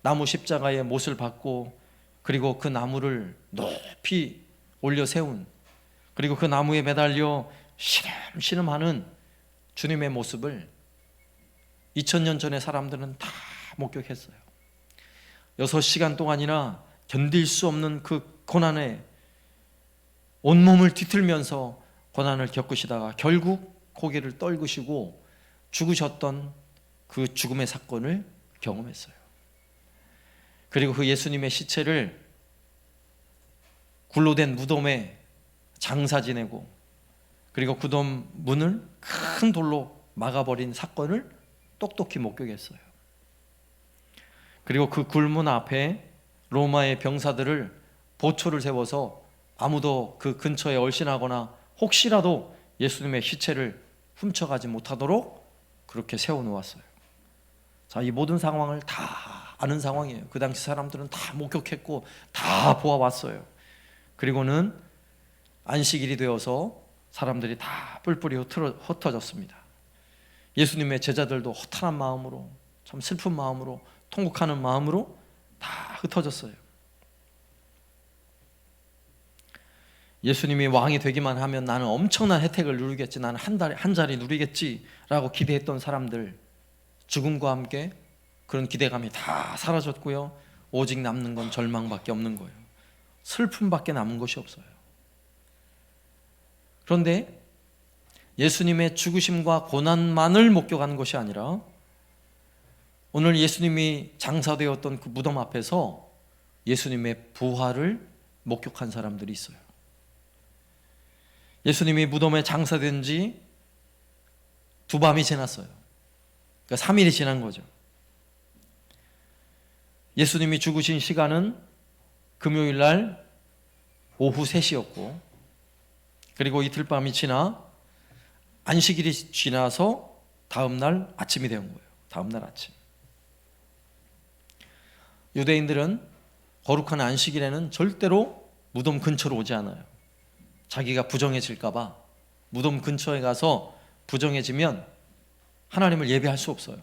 Speaker 1: 나무 십자가의 못을 받고, 그리고 그 나무를 높이 올려 세운, 그리고 그 나무에 매달려 시름시름하는 주님의 모습을 2000년 전의 사람들은 다 목격했어요. 6시간 동안이나 견딜 수 없는 그 고난에 온몸을 뒤틀면서 고난을 겪으시다가 결국 고개를 떨구시고 죽으셨던 그 죽음의 사건을 경험했어요. 그리고 그 예수님의 시체를 굴로 된 무덤에 장사 지내고, 그리고 그 무덤 문을 큰 돌로 막아버린 사건을 똑똑히 목격했어요. 그리고 그 굴문 앞에 로마의 병사들을 보초를 세워서 아무도 그 근처에 얼씬하거나 혹시라도 예수님의 시체를 훔쳐가지 못하도록 그렇게 세워놓았어요. 자, 이 모든 상황을 다 아는 상황이에요. 그 당시 사람들은 다 목격했고 다 보아왔어요. 그리고는 안식일이 되어서 사람들이 다 뿔뿔이 흩어졌습니다. 예수님의 제자들도 허탄한 마음으로, 참 슬픈 마음으로, 통곡하는 마음으로 다 흩어졌어요. 예수님이 왕이 되기만 하면 나는 엄청난 혜택을 누리겠지, 나는 한 자리 누리겠지라고 기대했던 사람들, 죽음과 함께 그런 기대감이 다 사라졌고요. 오직 남는 건 절망밖에 없는 거예요. 슬픔밖에 남은 것이 없어요. 그런데 예수님의 죽으심과 고난만을 목격한 것이 아니라 오늘 예수님이 장사되었던 그 무덤 앞에서 예수님의 부활을 목격한 사람들이 있어요. 예수님이 무덤에 장사된 지 2밤이 지났어요. 그러니까 3일이 지난 거죠. 예수님이 죽으신 시간은 금요일 날 오후 3시였고, 그리고 이틀 밤이 지나 안식일이 지나서 다음 날 아침이 된 거예요. 다음 날 아침. 유대인들은 거룩한 안식일에는 절대로 무덤 근처로 오지 않아요. 자기가 부정해질까 봐. 무덤 근처에 가서 부정해지면 하나님을 예배할 수 없어요.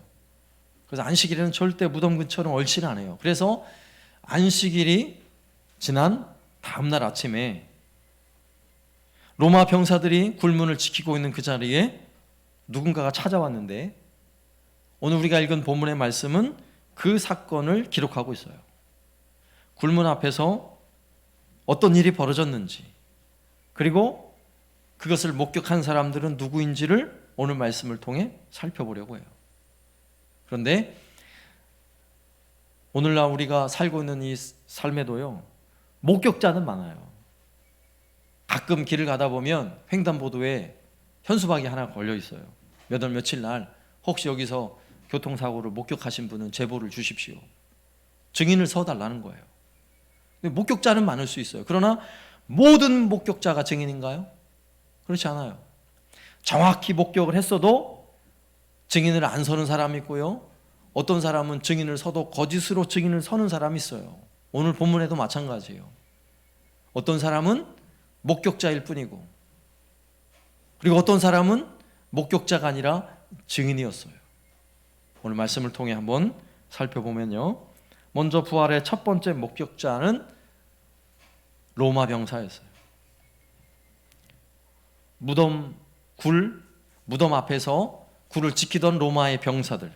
Speaker 1: 그래서 안식일에는 절대 무덤 근처는 얼씬 안 해요. 그래서 안식일이 지난 다음날 아침에 로마 병사들이 굴문을 지키고 있는 그 자리에 누군가가 찾아왔는데, 오늘 우리가 읽은 본문의 말씀은 그 사건을 기록하고 있어요. 굴문 앞에서 어떤 일이 벌어졌는지, 그리고 그것을 목격한 사람들은 누구인지를 오늘 말씀을 통해 살펴보려고 해요. 그런데 오늘날 우리가 살고 있는 이 삶에도요, 목격자는 많아요. 가끔 길을 가다 보면 횡단보도에 현수막이 하나 걸려 있어요. 몇 월 며칠 날 혹시 여기서 교통사고를 목격하신 분은 제보를 주십시오. 증인을 서달라는 거예요. 목격자는 많을 수 있어요. 그러나 모든 목격자가 증인인가요? 그렇지 않아요. 정확히 목격을 했어도 증인을 안 서는 사람이 있고요, 어떤 사람은 증인을 서도 거짓으로 증인을 서는 사람이 있어요. 오늘 본문에도 마찬가지예요. 어떤 사람은 목격자일 뿐이고, 그리고 어떤 사람은 목격자가 아니라 증인이었어요. 오늘 말씀을 통해 한번 살펴보면요, 먼저 부활의 첫 번째 목격자는 로마 병사였어요. 무덤 앞에서 굴을 지키던 로마의 병사들.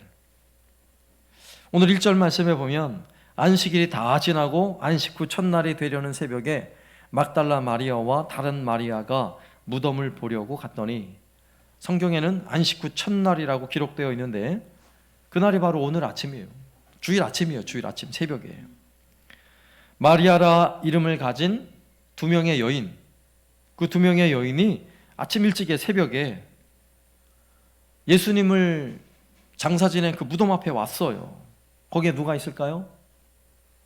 Speaker 1: 오늘 1절 말씀에 보면 안식일이 다 지나고 안식 후 첫날이 되려는 새벽에 막달라 마리아와 다른 마리아가 무덤을 보려고 갔더니, 성경에는 안식 후 첫날이라고 기록되어 있는데 그날이 바로 오늘 아침이에요. 주일 아침이에요. 주일 아침 새벽이에요. 마리아라 이름을 가진 2명의 여인, 그 2명의 여인이 아침 일찍의 새벽에 예수님을 장사 지낸 그 무덤 앞에 왔어요. 거기에 누가 있을까요?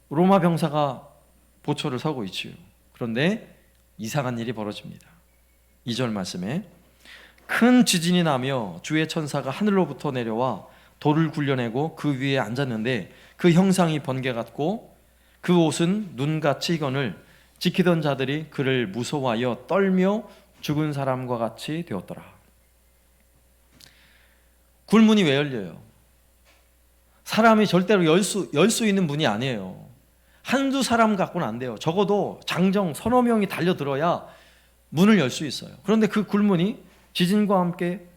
Speaker 1: 로마 병사가 보초를 서고 있지요. 그런데 이상한 일이 벌어집니다. 2절 말씀에 큰 지진이 나며 주의 천사가 하늘로부터 내려와 돌을 굴려내고 그 위에 앉았는데 그 형상이 번개 같고 그 옷은 눈같이 익거늘 지키던 자들이 그를 무서워하여 떨며 죽은 사람과 같이 되었더라. 굴문이 왜 열려요? 사람이 절대로 열 수 있는 문이 아니에요. 한두 사람 갖고는 안 돼요. 적어도 장정 서너 명이 달려들어야 문을 열 수 있어요. 그런데 그 굴문이 지진과 함께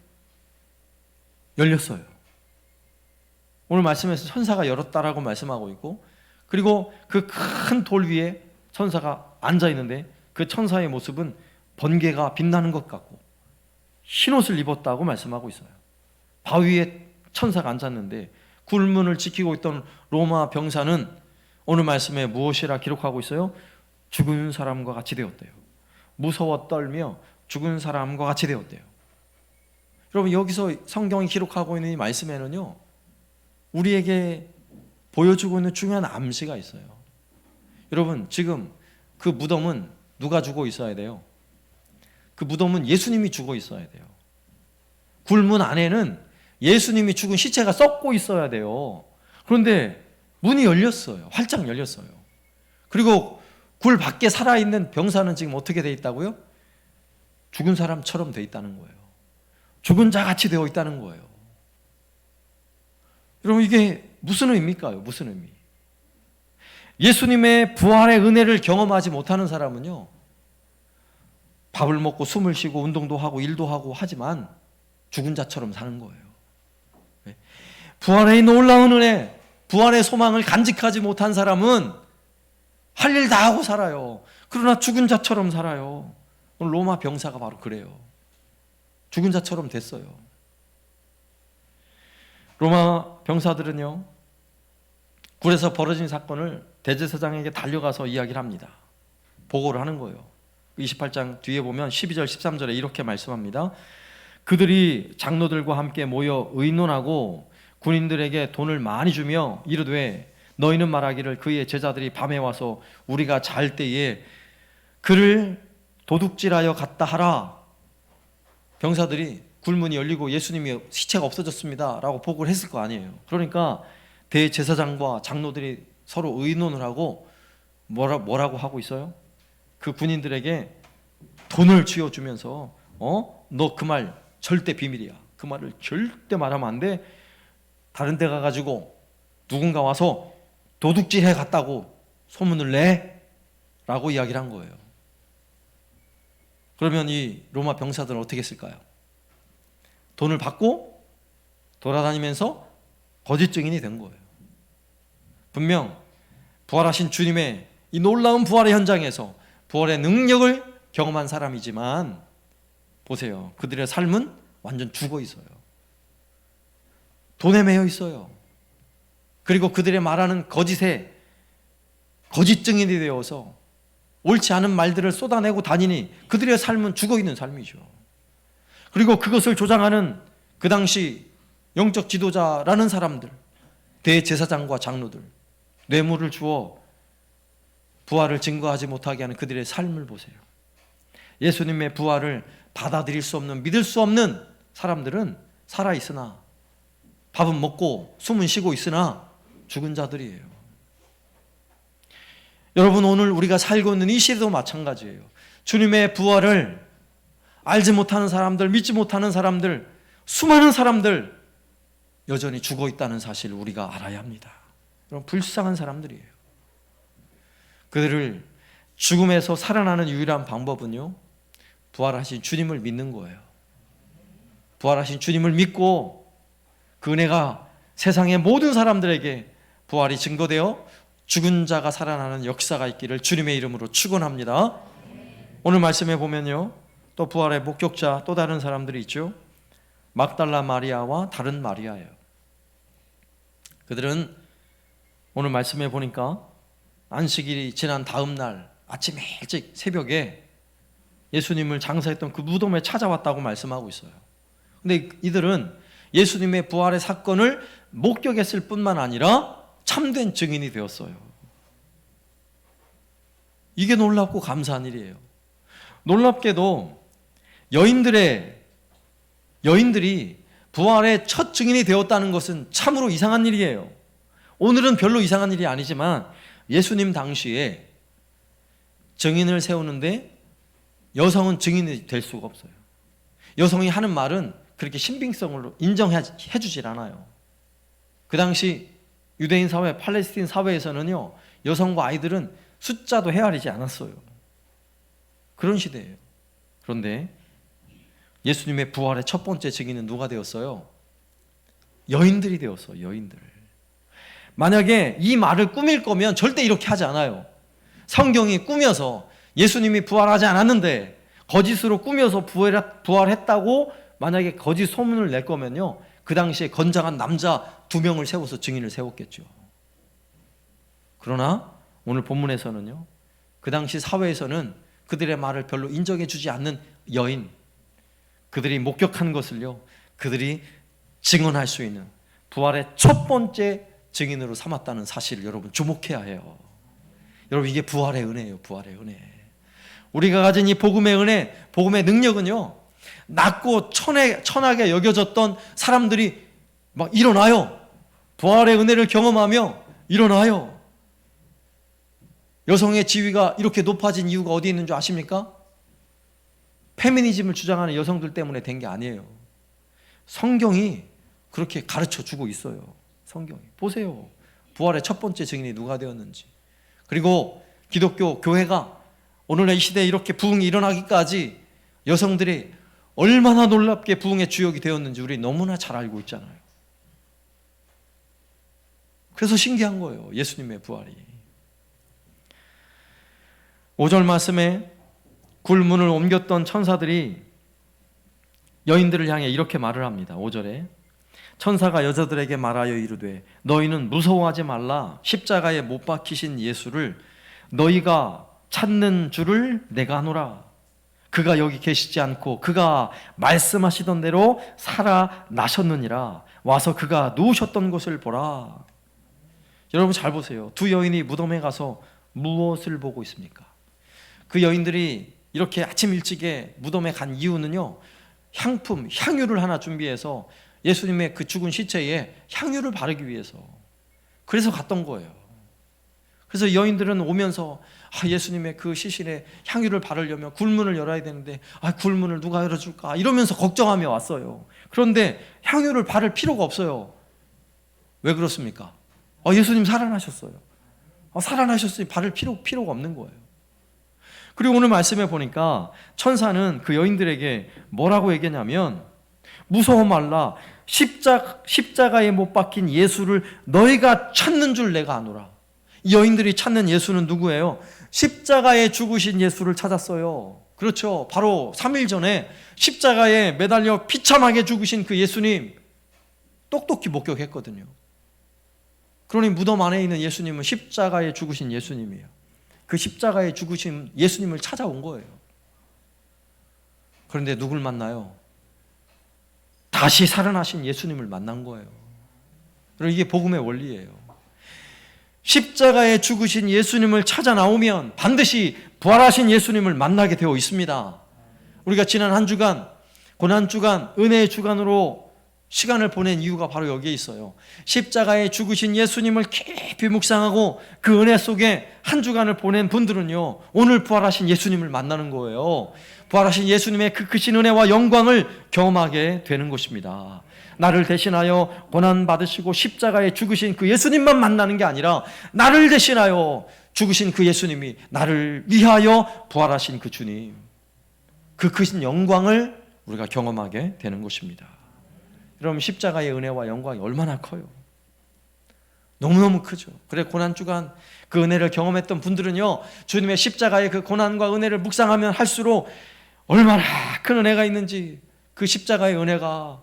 Speaker 1: 열렸어요. 오늘 말씀에서 천사가 열었다라고 말씀하고 있고, 그리고 그 큰 돌 위에 천사가 앉아 있는데 그 천사의 모습은 번개가 빛나는 것 같고 흰옷을 입었다고 말씀하고 있어요. 바위에 천사가 앉았는데 굴문을 지키고 있던 로마 병사는 오늘 말씀에 무엇이라 기록하고 있어요? 죽은 사람과 같이 되었대요. 무서워 떨며 죽은 사람과 같이 되었대요. 여러분, 여기서 성경이 기록하고 있는 이 말씀에는요, 우리에게 보여주고 있는 중요한 암시가 있어요. 여러분, 지금 그 무덤은 누가 죽어 있어야 돼요? 그 무덤은 예수님이 죽어 있어야 돼요. 굴문 안에는 예수님이 죽은 시체가 썩고 있어야 돼요. 그런데 문이 열렸어요. 활짝 열렸어요. 그리고 굴 밖에 살아있는 병사는 지금 어떻게 돼 있다고요? 죽은 사람처럼 되어 있다는 거예요. 죽은 자 같이 되어 있다는 거예요. 여러분, 이게 무슨 의미일까요? 무슨 의미? 예수님의 부활의 은혜를 경험하지 못하는 사람은요, 밥을 먹고 숨을 쉬고 운동도 하고 일도 하고 하지만 죽은 자처럼 사는 거예요. 부활의 놀라운 은혜, 부활의 소망을 간직하지 못한 사람은 할 일 다 하고 살아요. 그러나 죽은 자처럼 살아요. 오늘 로마 병사가 바로 그래요. 죽은 자처럼 됐어요. 로마 병사들은요, 굴에서 벌어진 사건을 대제사장에게 달려가서 이야기를 합니다. 보고를 하는 거예요. 28장 뒤에 보면 12절 13절에 이렇게 말씀합니다. 그들이 장로들과 함께 모여 의논하고 군인들에게 돈을 많이 주며 이르되 너희는 말하기를 그의 제자들이 밤에 와서 우리가 잘 때에 그를 도둑질하여 갔다 하라. 병사들이 굴문이 열리고 예수님이 시체가 없어졌습니다 라고 보고를 했을 거 아니에요. 그러니까 대제사장과 장로들이 서로 의논을 하고 뭐라고 하고 있어요? 그 군인들에게 돈을 쥐어주면서 너 그 말 절대 비밀이야. 그 말을 절대 말하면 안 돼. 다른 데 가가지고 누군가 와서 도둑질해 갔다고 소문을 내 라고 이야기를 한 거예요. 그러면 이 로마 병사들은 어떻게 했을까요? 돈을 받고 돌아다니면서 거짓 증인이 된 거예요. 분명 부활하신 주님의 이 놀라운 부활의 현장에서 부활의 능력을 경험한 사람이지만 보세요. 그들의 삶은 완전 죽어 있어요. 돈에 매여 있어요. 그리고 그들의 말하는 거짓에 거짓 증인이 되어서 옳지 않은 말들을 쏟아내고 다니니 그들의 삶은 죽어 있는 삶이죠. 그리고 그것을 조장하는 그 당시 영적 지도자라는 사람들, 대제사장과 장로들, 뇌물을 주어 부활을 증거하지 못하게 하는 그들의 삶을 보세요. 예수님의 부활을 받아들일 수 없는, 믿을 수 없는 사람들은 살아있으나 밥은 먹고 숨은 쉬고 있으나 죽은 자들이에요. 여러분, 오늘 우리가 살고 있는 이 시대도 마찬가지예요. 주님의 부활을 알지 못하는 사람들, 믿지 못하는 사람들, 수많은 사람들 여전히 죽어 있다는 사실을 우리가 알아야 합니다. 여러분, 불쌍한 사람들이에요. 그들을 죽음에서 살아나는 유일한 방법은요, 부활하신 주님을 믿는 거예요. 부활하신 주님을 믿고 그 은혜가 세상의 모든 사람들에게 부활이 증거되어 죽은 자가 살아나는 역사가 있기를 주님의 이름으로 축원합니다. 오늘 말씀에 보면요, 또 부활의 목격자 또 다른 사람들이 있죠. 막달라 마리아와 다른 마리아예요. 그들은 오늘 말씀에 보니까 안식일이 지난 다음 날 아침 일찍 새벽에 예수님을 장사했던 그 무덤에 찾아왔다고 말씀하고 있어요. 근데 이들은 예수님의 부활의 사건을 목격했을 뿐만 아니라 참된 증인이 되었어요. 이게 놀랍고 감사한 일이에요. 놀랍게도 여인들이 부활의 첫 증인이 되었다는 것은 참으로 이상한 일이에요. 오늘은 별로 이상한 일이 아니지만 예수님 당시에 증인을 세우는데 여성은 증인이 될 수가 없어요. 여성이 하는 말은 그렇게 신빙성으로 인정해 주질 않아요. 그 당시 유대인 사회, 팔레스틴 사회에서는요, 여성과 아이들은 숫자도 헤아리지 않았어요. 그런 시대예요. 그런데 예수님의 부활의 첫 번째 증인은 누가 되었어요? 여인들이 되었어요. 여인들. 만약에 이 말을 꾸밀 거면 절대 이렇게 하지 않아요. 성경이 꾸며서 예수님이 부활하지 않았는데 거짓으로 꾸며서 부활했다고 만약에 거짓 소문을 낼 거면요, 그 당시에 건장한 남자 2명을 세워서 증인을 세웠겠죠. 그러나 오늘 본문에서는요, 그 당시 사회에서는 그들의 말을 별로 인정해 주지 않는 여인, 그들이 목격한 것을요, 그들이 증언할 수 있는 부활의 첫 번째 증인으로 삼았다는 사실을 여러분 주목해야 해요. 여러분, 이게 부활의 은혜예요. 부활의 은혜. 우리가 가진 이 복음의 은혜, 복음의 능력은요, 낮고 천하게 여겨졌던 사람들이 막 일어나요. 부활의 은혜를 경험하며 일어나요. 여성의 지위가 이렇게 높아진 이유가 어디 있는 줄 아십니까? 페미니즘을 주장하는 여성들 때문에 된 게 아니에요. 성경이 그렇게 가르쳐 주고 있어요. 성경이. 보세요. 부활의 첫 번째 증인이 누가 되었는지. 그리고 기독교 교회가 오늘날 이 시대에 이렇게 부흥이 일어나기까지 여성들이 얼마나 놀랍게 부흥의 주역이 되었는지 우리 너무나 잘 알고 있잖아요. 그래서 신기한 거예요. 예수님의 부활이. 5절 말씀에 굴문을 옮겼던 천사들이 여인들을 향해 이렇게 말을 합니다. 5절에 천사가 여자들에게 말하여 이르되 너희는 무서워하지 말라. 십자가에 못 박히신 예수를 너희가 찾는 줄을 내가 아노라. 그가 여기 계시지 않고 그가 말씀하시던 대로 살아나셨느니라. 와서 그가 누우셨던 곳을 보라. 여러분 잘 보세요. 두 여인이 무덤에 가서 무엇을 보고 있습니까? 그 여인들이 이렇게 아침 일찍에 무덤에 간 이유는요, 향품, 향유를 하나 준비해서 예수님의 그 죽은 시체에 향유를 바르기 위해서, 그래서 갔던 거예요. 그래서 여인들은 오면서 예수님의 그 시신에 향유를 바르려면 굴문을 열어야 되는데 굴문을 누가 열어줄까 이러면서 걱정하며 왔어요. 그런데 향유를 바를 필요가 없어요. 왜 그렇습니까? 예수님 살아나셨어요. 살아나셨으니 바를 필요가 없는 거예요. 그리고 오늘 말씀에 보니까 천사는 그 여인들에게 뭐라고 얘기하냐면 무서워 말라. 십자가에 못 박힌 예수를 너희가 찾는 줄 내가 아노라. 이 여인들이 찾는 예수는 누구예요? 십자가에 죽으신 예수를 찾았어요. 그렇죠. 바로 3일 전에 십자가에 매달려 비참하게 죽으신 그 예수님 똑똑히 목격했거든요. 그러니 무덤 안에 있는 예수님은 십자가에 죽으신 예수님이에요. 그 십자가에 죽으신 예수님을 찾아온 거예요. 그런데 누굴 만나요? 다시 살아나신 예수님을 만난 거예요. 그리고 이게 복음의 원리예요. 십자가에 죽으신 예수님을 찾아 나오면 반드시 부활하신 예수님을 만나게 되어 있습니다. 우리가 지난 한 주간, 고난주간, 은혜의 주간으로 시간을 보낸 이유가 바로 여기에 있어요. 십자가에 죽으신 예수님을 깊이 묵상하고 그 은혜 속에 한 주간을 보낸 분들은요, 오늘 부활하신 예수님을 만나는 거예요. 부활하신 예수님의 그 크신 은혜와 영광을 경험하게 되는 것입니다. 나를 대신하여 고난받으시고 십자가에 죽으신 그 예수님만 만나는 게 아니라 나를 대신하여 죽으신 그 예수님이 나를 위하여 부활하신 그 주님, 그 크신 영광을 우리가 경험하게 되는 것입니다. 여러분, 십자가의 은혜와 영광이 얼마나 커요. 너무너무 크죠. 그래, 고난주간 그 은혜를 경험했던 분들은요, 주님의 십자가의 그 고난과 은혜를 묵상하면 할수록 얼마나 큰 은혜가 있는지, 그 십자가의 은혜가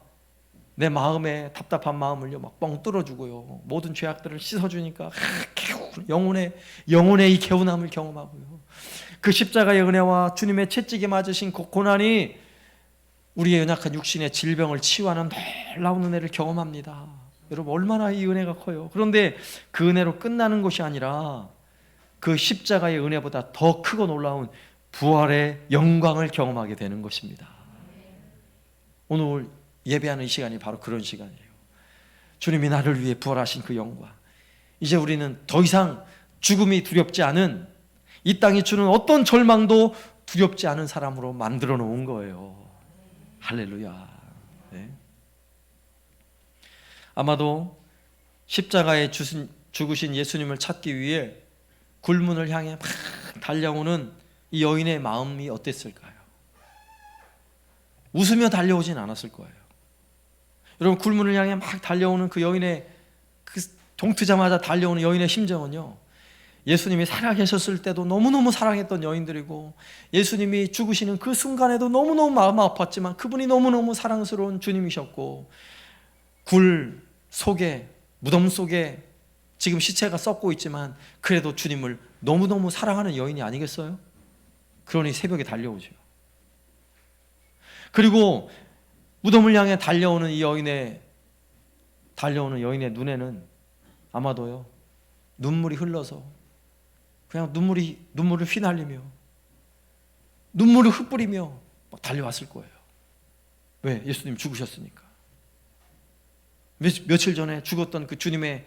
Speaker 1: 내 마음에 답답한 마음을요 막 뻥 뚫어주고요, 모든 죄악들을 씻어주니까 영혼의 이 개운함을 경험하고요, 그 십자가의 은혜와 주님의 채찍에 맞으신 그 고난이 우리의 연약한 육신의 질병을 치유하는 놀라운 은혜를 경험합니다. 여러분, 얼마나 이 은혜가 커요. 그런데 그 은혜로 끝나는 것이 아니라 그 십자가의 은혜보다 더 크고 놀라운 부활의 영광을 경험하게 되는 것입니다. 오늘 예배하는 이 시간이 바로 그런 시간이에요. 주님이 나를 위해 부활하신 그 영광, 이제 우리는 더 이상 죽음이 두렵지 않은, 이 땅이 주는 어떤 절망도 두렵지 않은 사람으로 만들어 놓은 거예요. 할렐루야. 네. 아마도 십자가에 죽으신 예수님을 찾기 위해 굴문을 향해 막 달려오는 이 여인의 마음이 어땠을까요? 웃으며 달려오진 않았을 거예요. 여러분, 굴문을 향해 막 달려오는 그 여인의, 그 동트자마자 달려오는 여인의 심정은요, 예수님이 살아계셨을 때도 너무너무 사랑했던 여인들이고, 예수님이 죽으시는 그 순간에도 너무너무 마음 아팠지만 그분이 너무너무 사랑스러운 주님이셨고, 굴 속에, 무덤 속에 지금 시체가 썩고 있지만 그래도 주님을 너무너무 사랑하는 여인이 아니겠어요? 그러니 새벽에 달려오죠. 그리고 무덤을 향해 달려오는 이 여인의 눈에는 아마도요, 눈물이 흘러서 그냥 눈물을 휘날리며 눈물을 흩뿌리며 막 달려왔을 거예요. 왜? 예수님 죽으셨으니까. 며칠 전에 죽었던 그 주님의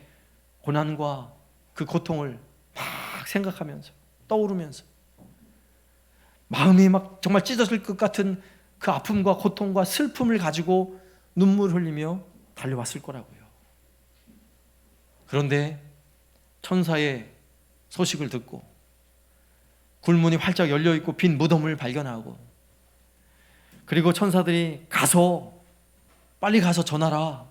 Speaker 1: 고난과 그 고통을 막 생각하면서, 떠오르면서, 마음이 막 정말 찢어질 것 같은 그 아픔과 고통과 슬픔을 가지고 눈물 흘리며 달려왔을 거라고요. 그런데 천사의 소식을 듣고 굴문이 활짝 열려있고 빈 무덤을 발견하고, 그리고 천사들이 빨리 가서 전하라,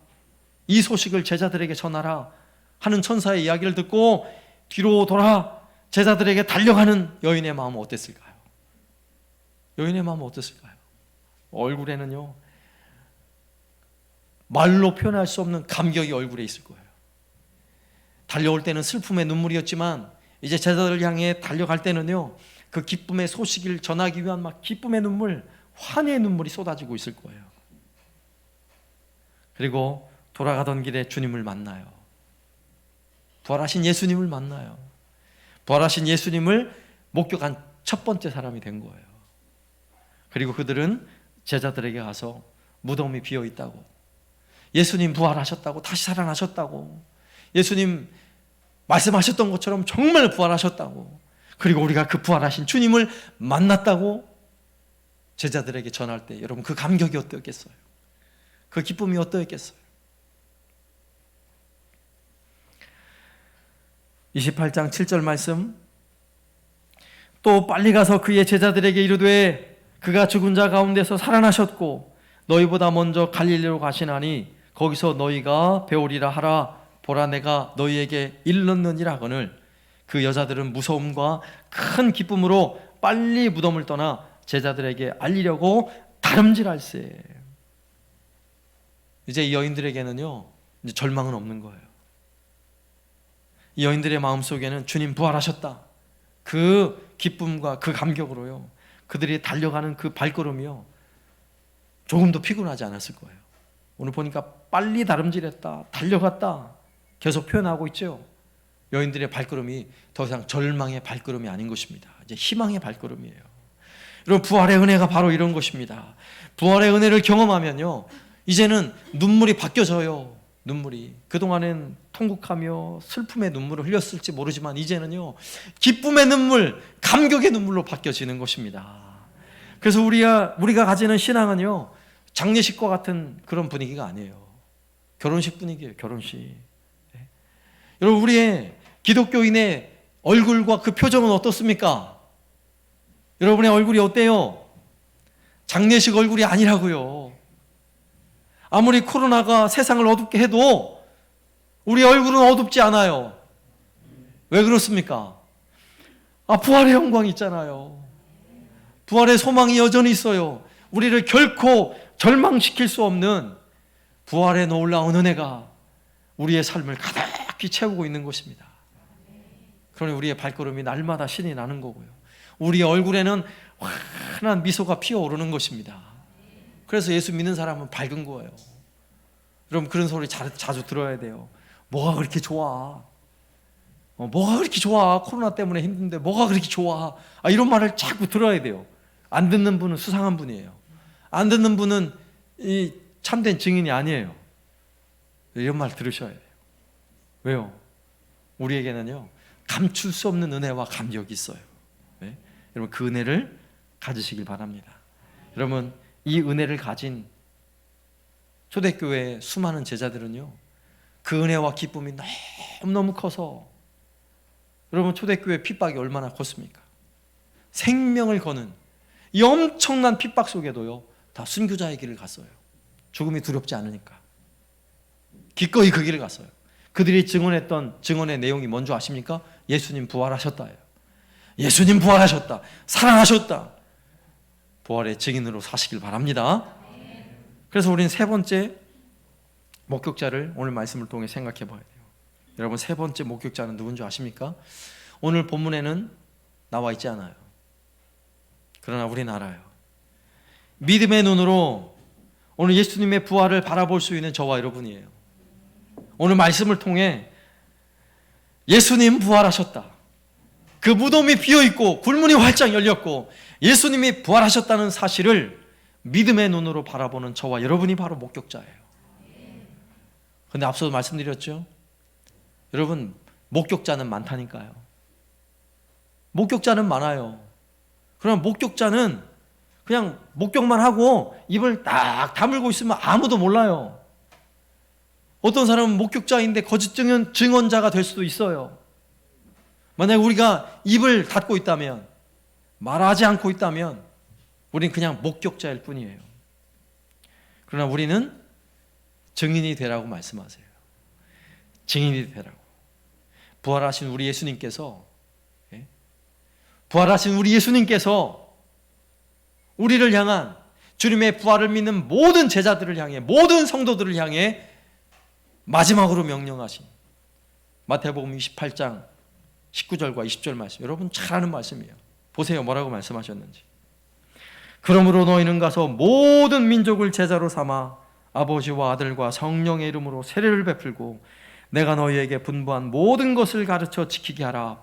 Speaker 1: 이 소식을 제자들에게 전하라 하는 천사의 이야기를 듣고 뒤로 돌아 제자들에게 달려가는 여인의 마음은 어땠을까요? 여인의 마음은 어땠을까요? 얼굴에는요, 말로 표현할 수 없는 감격이 얼굴에 있을 거예요. 달려올 때는 슬픔의 눈물이었지만 이제 제자들을 향해 달려갈 때는요, 그 기쁨의 소식을 전하기 위한 막 기쁨의 눈물, 환희의 눈물이 쏟아지고 있을 거예요. 그리고 돌아가던 길에 주님을 만나요. 부활하신 예수님을 만나요. 부활하신 예수님을 목격한 첫 번째 사람이 된 거예요. 그리고 그들은 제자들에게 가서 무덤이 비어 있다고, 예수님 부활하셨다고, 다시 살아나셨다고, 예수님 말씀하셨던 것처럼 정말 부활하셨다고, 그리고 우리가 그 부활하신 주님을 만났다고 제자들에게 전할 때 여러분 그 감격이 어떠했겠어요? 그 기쁨이 어떠했겠어요? 28장 7절 말씀, 또 빨리 가서 그의 제자들에게 이르되 그가 죽은 자 가운데서 살아나셨고 너희보다 먼저 갈릴리로 가시나니 거기서 너희가 배우리라 하라. 보라, 내가 너희에게 일렀느니라 하거늘. 그 여자들은 무서움과 큰 기쁨으로 빨리 무덤을 떠나 제자들에게 알리려고 다름질할세. 이제 이 여인들에게는요, 이제 절망은 없는 거예요. 이 여인들의 마음속에는 주님 부활하셨다, 그 기쁨과 그 감격으로요, 그들이 달려가는 그 발걸음이요, 조금도 피곤하지 않았을 거예요. 오늘 보니까 빨리 다름질했다, 달려갔다 계속 표현하고 있죠. 여인들의 발걸음이 더 이상 절망의 발걸음이 아닌 것입니다. 이제 희망의 발걸음이에요. 여러분, 부활의 은혜가 바로 이런 것입니다. 부활의 은혜를 경험하면요, 이제는 눈물이 바뀌어져요. 눈물이, 그동안엔 통곡하며 슬픔의 눈물을 흘렸을지 모르지만 이제는요, 기쁨의 눈물, 감격의 눈물로 바뀌어지는 것입니다. 그래서 우리가 가지는 신앙은요, 장례식과 같은 그런 분위기가 아니에요. 결혼식 분위기예요. 결혼식. 여러분, 우리의 기독교인의 얼굴과 그 표정은 어떻습니까? 여러분의 얼굴이 어때요? 장례식 얼굴이 아니라고요. 아무리 코로나가 세상을 어둡게 해도 우리 얼굴은 어둡지 않아요. 왜 그렇습니까? 부활의 영광이 있잖아요. 부활의 소망이 여전히 있어요. 우리를 결코 절망시킬 수 없는 부활의 놀라운 은혜가 우리의 삶을 가득히 채우고 있는 것입니다. 그러니 우리의 발걸음이 날마다 신이 나는 거고요, 우리의 얼굴에는 환한 미소가 피어오르는 것입니다. 그래서 예수 믿는 사람은 밝은 거예요. 여러분, 그런 소리 자주 들어야 돼요. 뭐가 그렇게 좋아? 뭐가 그렇게 좋아? 코로나 때문에 힘든데 뭐가 그렇게 좋아? 이런 말을 자꾸 들어야 돼요. 안 듣는 분은 수상한 분이에요. 안 듣는 분은 이 참된 증인이 아니에요. 이런 말 들으셔야 돼요. 왜요? 우리에게는요, 감출 수 없는 은혜와 감격이 있어요. 네? 여러분, 그 은혜를 가지시길 바랍니다. 여러분, 이 은혜를 가진 초대교회의 수많은 제자들은요, 그 은혜와 기쁨이 너무너무 커서, 여러분, 초대교회 핍박이 얼마나 컸습니까? 생명을 거는 이 엄청난 핍박 속에도요, 다 순교자의 길을 갔어요. 죽음이 두렵지 않으니까 기꺼이 그 길을 갔어요. 그들이 증언했던 증언의 내용이 뭔지 아십니까? 예수님 부활하셨다예요. 예수님 부활하셨다, 살아나셨다. 부활의 증인으로 사시길 바랍니다. 그래서 우리는 세 번째 목격자를 오늘 말씀을 통해 생각해 봐야 돼요. 여러분, 세 번째 목격자는 누군지 아십니까? 오늘 본문에는 나와 있지 않아요. 그러나 우리는 알아요. 믿음의 눈으로 오늘 예수님의 부활을 바라볼 수 있는 저와 여러분이에요. 오늘 말씀을 통해 예수님 부활하셨다, 그 무덤이 비어있고 굴문이 활짝 열렸고 예수님이 부활하셨다는 사실을 믿음의 눈으로 바라보는 저와 여러분이 바로 목격자예요. 그런데 앞서도 말씀드렸죠, 여러분, 목격자는 많다니까요. 목격자는 많아요. 그러나 목격자는 그냥 목격만 하고 입을 딱 다물고 있으면 아무도 몰라요. 어떤 사람은 목격자인데 거짓 증언자가 될 수도 있어요. 만약에 우리가 입을 닫고 있다면, 말하지 않고 있다면 우리는 그냥 목격자일 뿐이에요. 그러나 우리는 증인이 되라고 말씀하세요. 증인이 되라고. 부활하신 우리 예수님께서 우리를 향한, 주님의 부활을 믿는 모든 제자들을 향해, 모든 성도들을 향해 마지막으로 명령하신 마태복음 28장 19절과 20절 말씀, 여러분 잘 아는 말씀이에요. 보세요, 뭐라고 말씀하셨는지. 그러므로 너희는 가서 모든 민족을 제자로 삼아 아버지와 아들과 성령의 이름으로 세례를 베풀고 내가 너희에게 분부한 모든 것을 가르쳐 지키게 하라.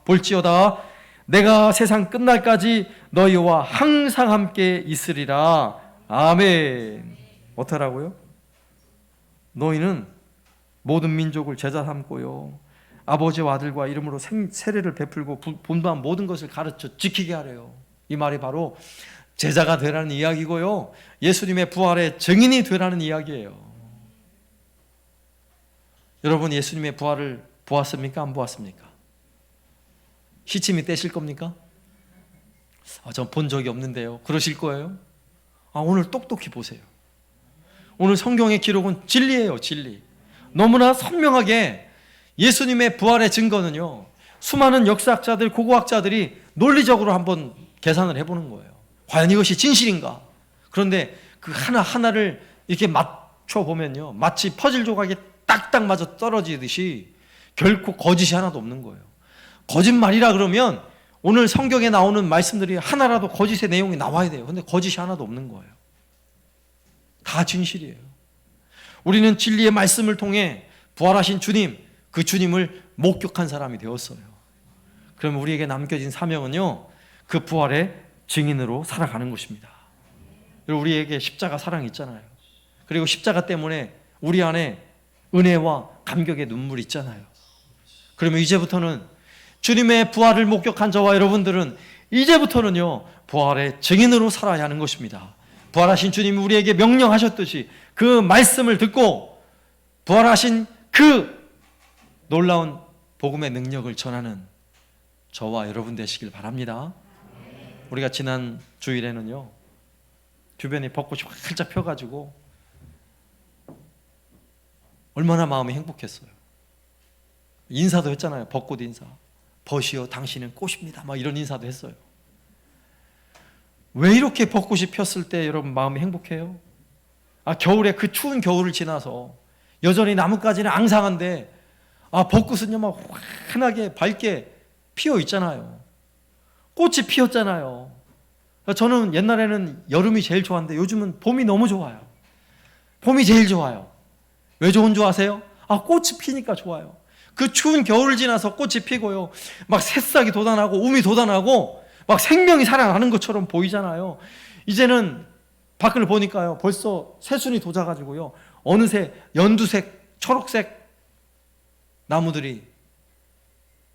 Speaker 1: 볼지어다 내가 세상 끝날까지 너희와 항상 함께 있으리라. 아멘. 어떠라고요? 너희는 모든 민족을 제자 삼고요, 아버지와 아들과 이름으로 세례를 베풀고 분부한 모든 것을 가르쳐 지키게 하래요. 이 말이 바로 제자가 되라는 이야기고요, 예수님의 부활의 증인이 되라는 이야기예요. 여러분, 예수님의 부활을 보았습니까? 안 보았습니까? 시침이 떼실 겁니까? 전 본 적이 없는데요. 그러실 거예요? 오늘 똑똑히 보세요. 오늘 성경의 기록은 진리예요, 진리. 너무나 선명하게 예수님의 부활의 증거는요, 수많은 역사학자들, 고고학자들이 논리적으로 한번 계산을 해보는 거예요. 과연 이것이 진실인가? 그런데 그 하나하나를 이렇게 맞춰보면요, 마치 퍼즐 조각이 딱딱 맞아 떨어지듯이 결코 거짓이 하나도 없는 거예요. 거짓말이라 그러면 오늘 성경에 나오는 말씀들이 하나라도 거짓의 내용이 나와야 돼요. 근데 거짓이 하나도 없는 거예요. 다 진실이에요. 우리는 진리의 말씀을 통해 부활하신 주님, 그 주님을 목격한 사람이 되었어요. 그러면 우리에게 남겨진 사명은요, 그 부활의 증인으로 살아가는 것입니다. 우리에게 십자가 사랑이 있잖아요. 그리고 십자가 때문에 우리 안에 은혜와 감격의 눈물이 있잖아요. 그러면 이제부터는 주님의 부활을 목격한 저와 여러분들은 이제부터는요, 부활의 증인으로 살아야 하는 것입니다. 부활하신 주님이 우리에게 명령하셨듯이 그 말씀을 듣고 부활하신 그 놀라운 복음의 능력을 전하는 저와 여러분 되시길 바랍니다. 우리가 지난 주일에는요, 주변에 벚꽃이 활짝 펴가지고 얼마나 마음이 행복했어요. 인사도 했잖아요. 벚꽃 인사. 벗이요 당신은 꽃입니다. 막 이런 인사도 했어요. 왜 이렇게 벚꽃이 폈을 때 여러분 마음이 행복해요? 겨울에, 그 추운 겨울을 지나서 여전히 나뭇가지는 앙상한데 벚꽃은요 막 환하게 밝게 피어 있잖아요. 꽃이 피었잖아요. 저는 옛날에는 여름이 제일 좋았는데 요즘은 봄이 너무 좋아요. 봄이 제일 좋아요. 왜 좋은 줄 아세요? 꽃이 피니까 좋아요. 그 추운 겨울을 지나서 꽃이 피고요, 막 새싹이 돋아나고 움이 돋아나고 막 생명이 살아나는 것처럼 보이잖아요. 이제는 밖을 보니까요, 벌써 새순이 돋아가지고요, 어느새 연두색, 초록색 나무들이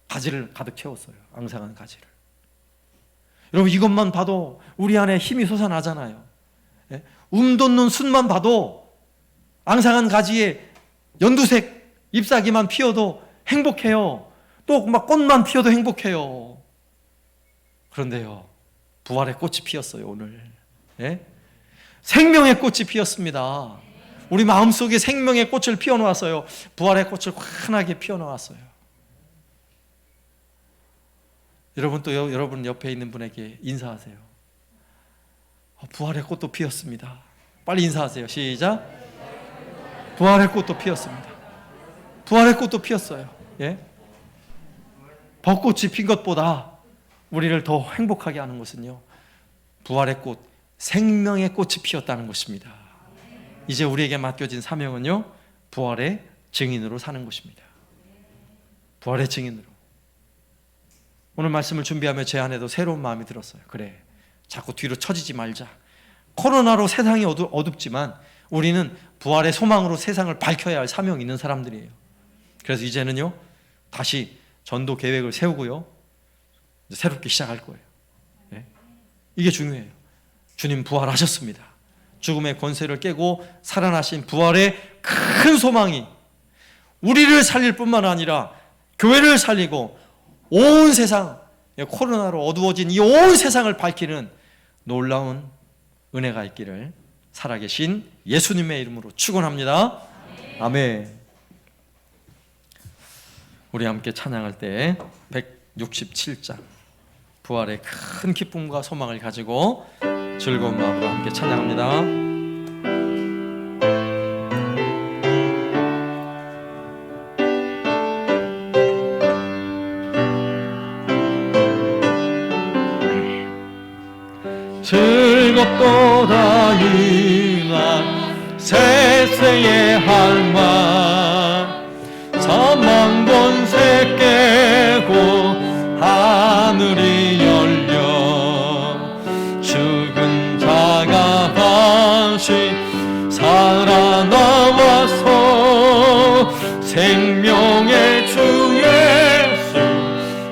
Speaker 1: 가지를 가득 채웠어요. 앙상한 가지를. 여러분, 이것만 봐도 우리 안에 힘이 솟아나잖아요. 돋는 순만 봐도 앙상한 가지에 연두색 잎사귀만 피어도 행복해요. 또 막 꽃만 피어도 행복해요. 그런데요, 부활의 꽃이 피었어요. 오늘 생명의 꽃이 피었습니다. 우리 마음속에 생명의 꽃을 피워놓았어요. 부활의 꽃을 환하게 피워놓았어요. 여러분, 또 여러분 옆에 있는 분에게 인사하세요. 부활의 꽃도 피었습니다. 빨리 인사하세요. 시작. 부활의 꽃도 피었습니다. 부활의 꽃도 피었어요. 벚꽃이 핀 것보다 우리를 더 행복하게 하는 것은요, 부활의 꽃, 생명의 꽃이 피었다는 것입니다. 이제 우리에게 맡겨진 사명은요, 부활의 증인으로 사는 것입니다. 부활의 증인으로. 오늘 말씀을 준비하며 제 안에도 새로운 마음이 들었어요. 그래, 자꾸 뒤로 처지지 말자. 코로나로 세상이 어둡지만 우리는 부활의 소망으로 세상을 밝혀야 할 사명이 있는 사람들이에요. 그래서 이제는요, 다시 전도 계획을 세우고요, 새롭게 시작할 거예요. 이게 중요해요. 주님 부활하셨습니다. 죽음의 권세를 깨고 살아나신 부활의 큰 소망이 우리를 살릴 뿐만 아니라 교회를 살리고 온 세상, 코로나로 어두워진 이 온 세상을 밝히는 놀라운 은혜가 있기를 살아계신 예수님의 이름으로 축원합니다. 아멘. 우리 함께 찬양할 때 167장 부활의 큰 기쁨과 소망을 가지고 즐거운 마음으로 함께 찬양합니다.
Speaker 2: 즐겁도다 이날 세세의 할망 사망 권세 깨고 하늘이 열려 죽은 자가 다시 살아나와서 생명의 주 예수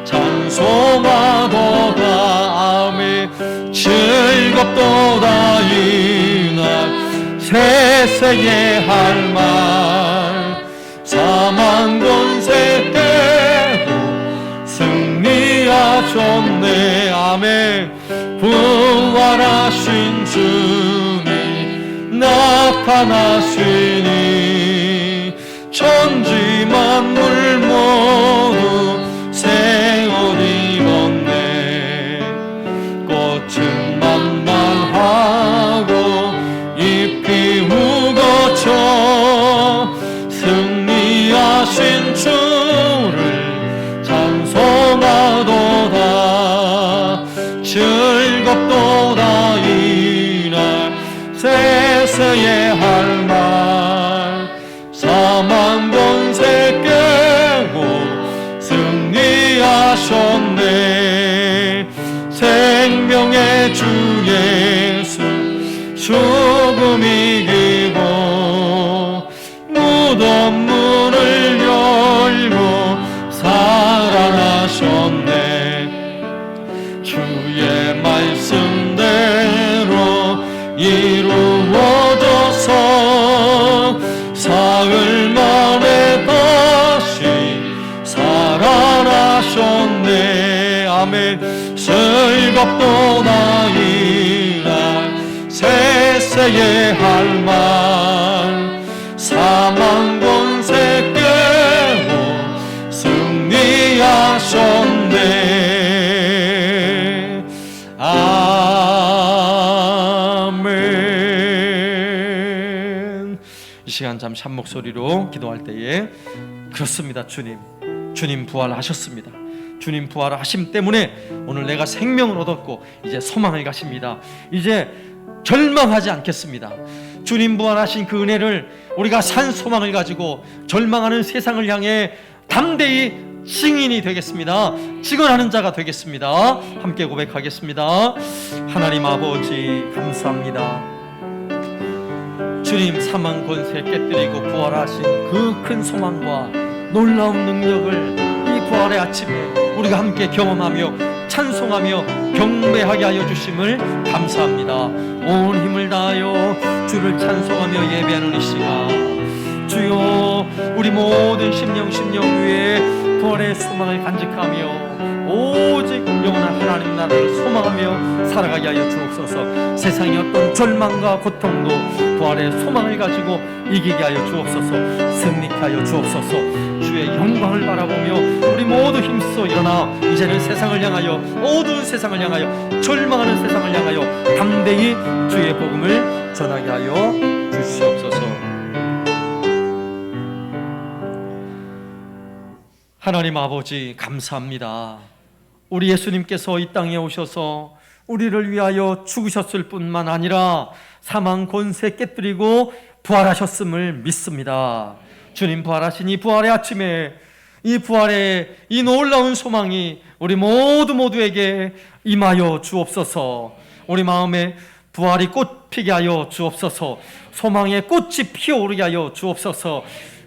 Speaker 2: 찬송하도다. 아멘. 즐겁도다 이날 세세의 할망 사망 권세 깨고 승리하셨네. 아멘. 부활하신 주님 나타나시니 천지 만물 모두 새 옷 입었네. 꽃은 만발하고 잎이 우거져 승리하신 주를 찬송하도다. 즐겁도다 이날 세세의 할망 사망 권세 깨고 승리하셨네. 생명의 주 예수 죽음 이기고 무덤 문을 열고 살아나셨네. 주의 말씀대로 이루어져서 사흘 만에 다시 살아나셨네. 아멘. 즐겁도다 이날 세세의 할망 사망 권세 깨고 승리하셨네. 아멘.
Speaker 1: 이 시간 잠시 한 목소리로 기도할 때에 그렇습니다. 주님 부활하셨습니다. 주님 부활하심 때문에 오늘 내가 생명을 얻었고 이제 소망을 가십니다. 이제 절망하지 않겠습니다. 주님 부활하신 그 은혜를 우리가 산 소망을 가지고 절망하는 세상을 향해 담대히 증인이 되겠습니다. 증언하는 자가 되겠습니다. 함께 고백하겠습니다. 하나님 아버지 감사합니다. 주님 사망 권세 깨뜨리고 부활하신 그 큰 소망과 놀라운 능력을 이 부활의 아침에 우리가 함께 경험하며 찬송하며 경배하게 하여 주심을 감사합니다. 온 힘을 다하여 주를 찬송하며 예배하는 이 시간, 주여 우리 모든 심령 위에 부활의 소망을 간직하며 오직 영원한 하나님 나라를 소망하며 살아가게 하여 주옵소서. 세상의 어떤 절망과 고통도 부활의 소망을 가지고 이기게 하여 주옵소서. 승리케 하여 주옵소서. 주의 영광을 바라보며 우리 모두 힘써 일어나 이제는 세상을 향하여, 어두운 세상을 향하여, 절망하는 세상을 향하여 담대히 주의 복음을 전하게 하여 주시옵소서. 하나님 아버지 감사합니다. 우리 예수님께서 이 땅에 오셔서 우리를 위하여 죽으셨을 뿐만 아니라 사망 권세 깨뜨리고 부활하셨음을 믿습니다. 주님 부활하신 이 부활의 아침에 이 부활의 이 놀라운 소망이 우리 모두에게 임하여 주옵소서. 우리 마음에 부활이 꽃 피게 하여 주옵소서. 소망의 꽃이 피어오르게 하여 주옵소서.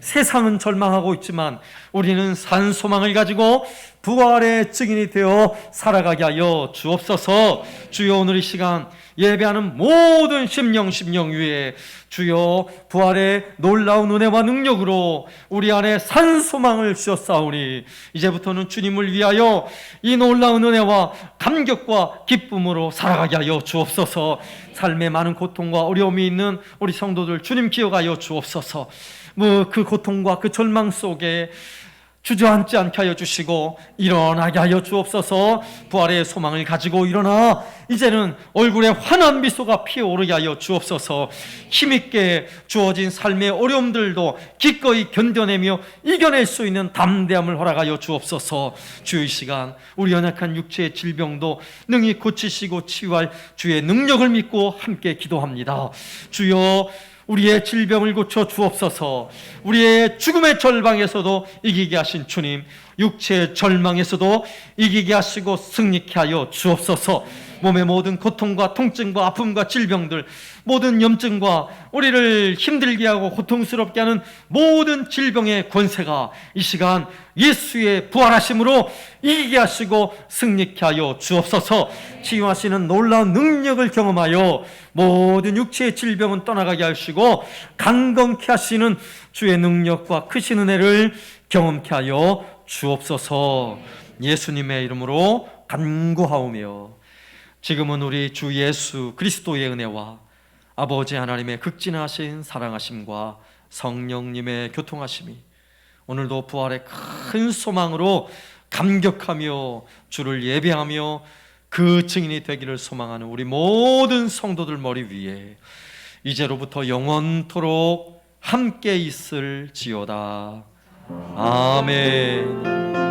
Speaker 1: 세상은 절망하고 있지만 우리는 산 소망을 가지고 부활의 증인이 되어 살아가게 하여 주옵소서. 주여, 오늘 이 시간 예배하는 모든 심령 위에 주여 부활의 놀라운 은혜와 능력으로 우리 안에 산 소망을 주셨사오니 이제부터는 주님을 위하여 이 놀라운 은혜와 감격과 기쁨으로 살아가게 하여 주옵소서. 삶에 많은 고통과 어려움이 있는 우리 성도들 주님 기억하여 주옵소서. 그 고통과 그 절망 속에 주저앉지 않게 하여 주시고 일어나게 하여 주옵소서. 부활의 소망을 가지고 일어나 이제는 얼굴에 환한 미소가 피어오르게 하여 주옵소서. 힘있게 주어진 삶의 어려움들도 기꺼이 견뎌내며 이겨낼 수 있는 담대함을 허락하여 주옵소서. 주의 시간 우리 연약한 육체의 질병도 능히 고치시고 치유할 주의 능력을 믿고 함께 기도합니다. 주여, 우리의 질병을 고쳐 주옵소서. 우리의 죽음의 절망에서도 이기게 하신 주님, 육체의 절망에서도 이기게 하시고 승리케 하여 주옵소서. 몸의 모든 고통과 통증과 아픔과 질병들, 모든 염증과 우리를 힘들게 하고 고통스럽게 하는 모든 질병의 권세가 이 시간 예수의 부활하심으로 이기게 하시고 승리케 하여 주옵소서. 치유하시는 놀라운 능력을 경험하여 모든 육체의 질병은 떠나가게 하시고 강건케 하시는 주의 능력과 크신 은혜를 경험케 하여 주옵소서. 예수님의 이름으로 간구하오며 지금은 우리 주 예수 그리스도의 은혜와 아버지 하나님의 극진하신 사랑하심과 성령님의 교통하심이 오늘도 부활의 큰 소망으로 감격하며 주를 예배하며 그 증인이 되기를 소망하는 우리 모든 성도들 머리 위에 이제로부터 영원토록 함께 있을지어다. 아멘.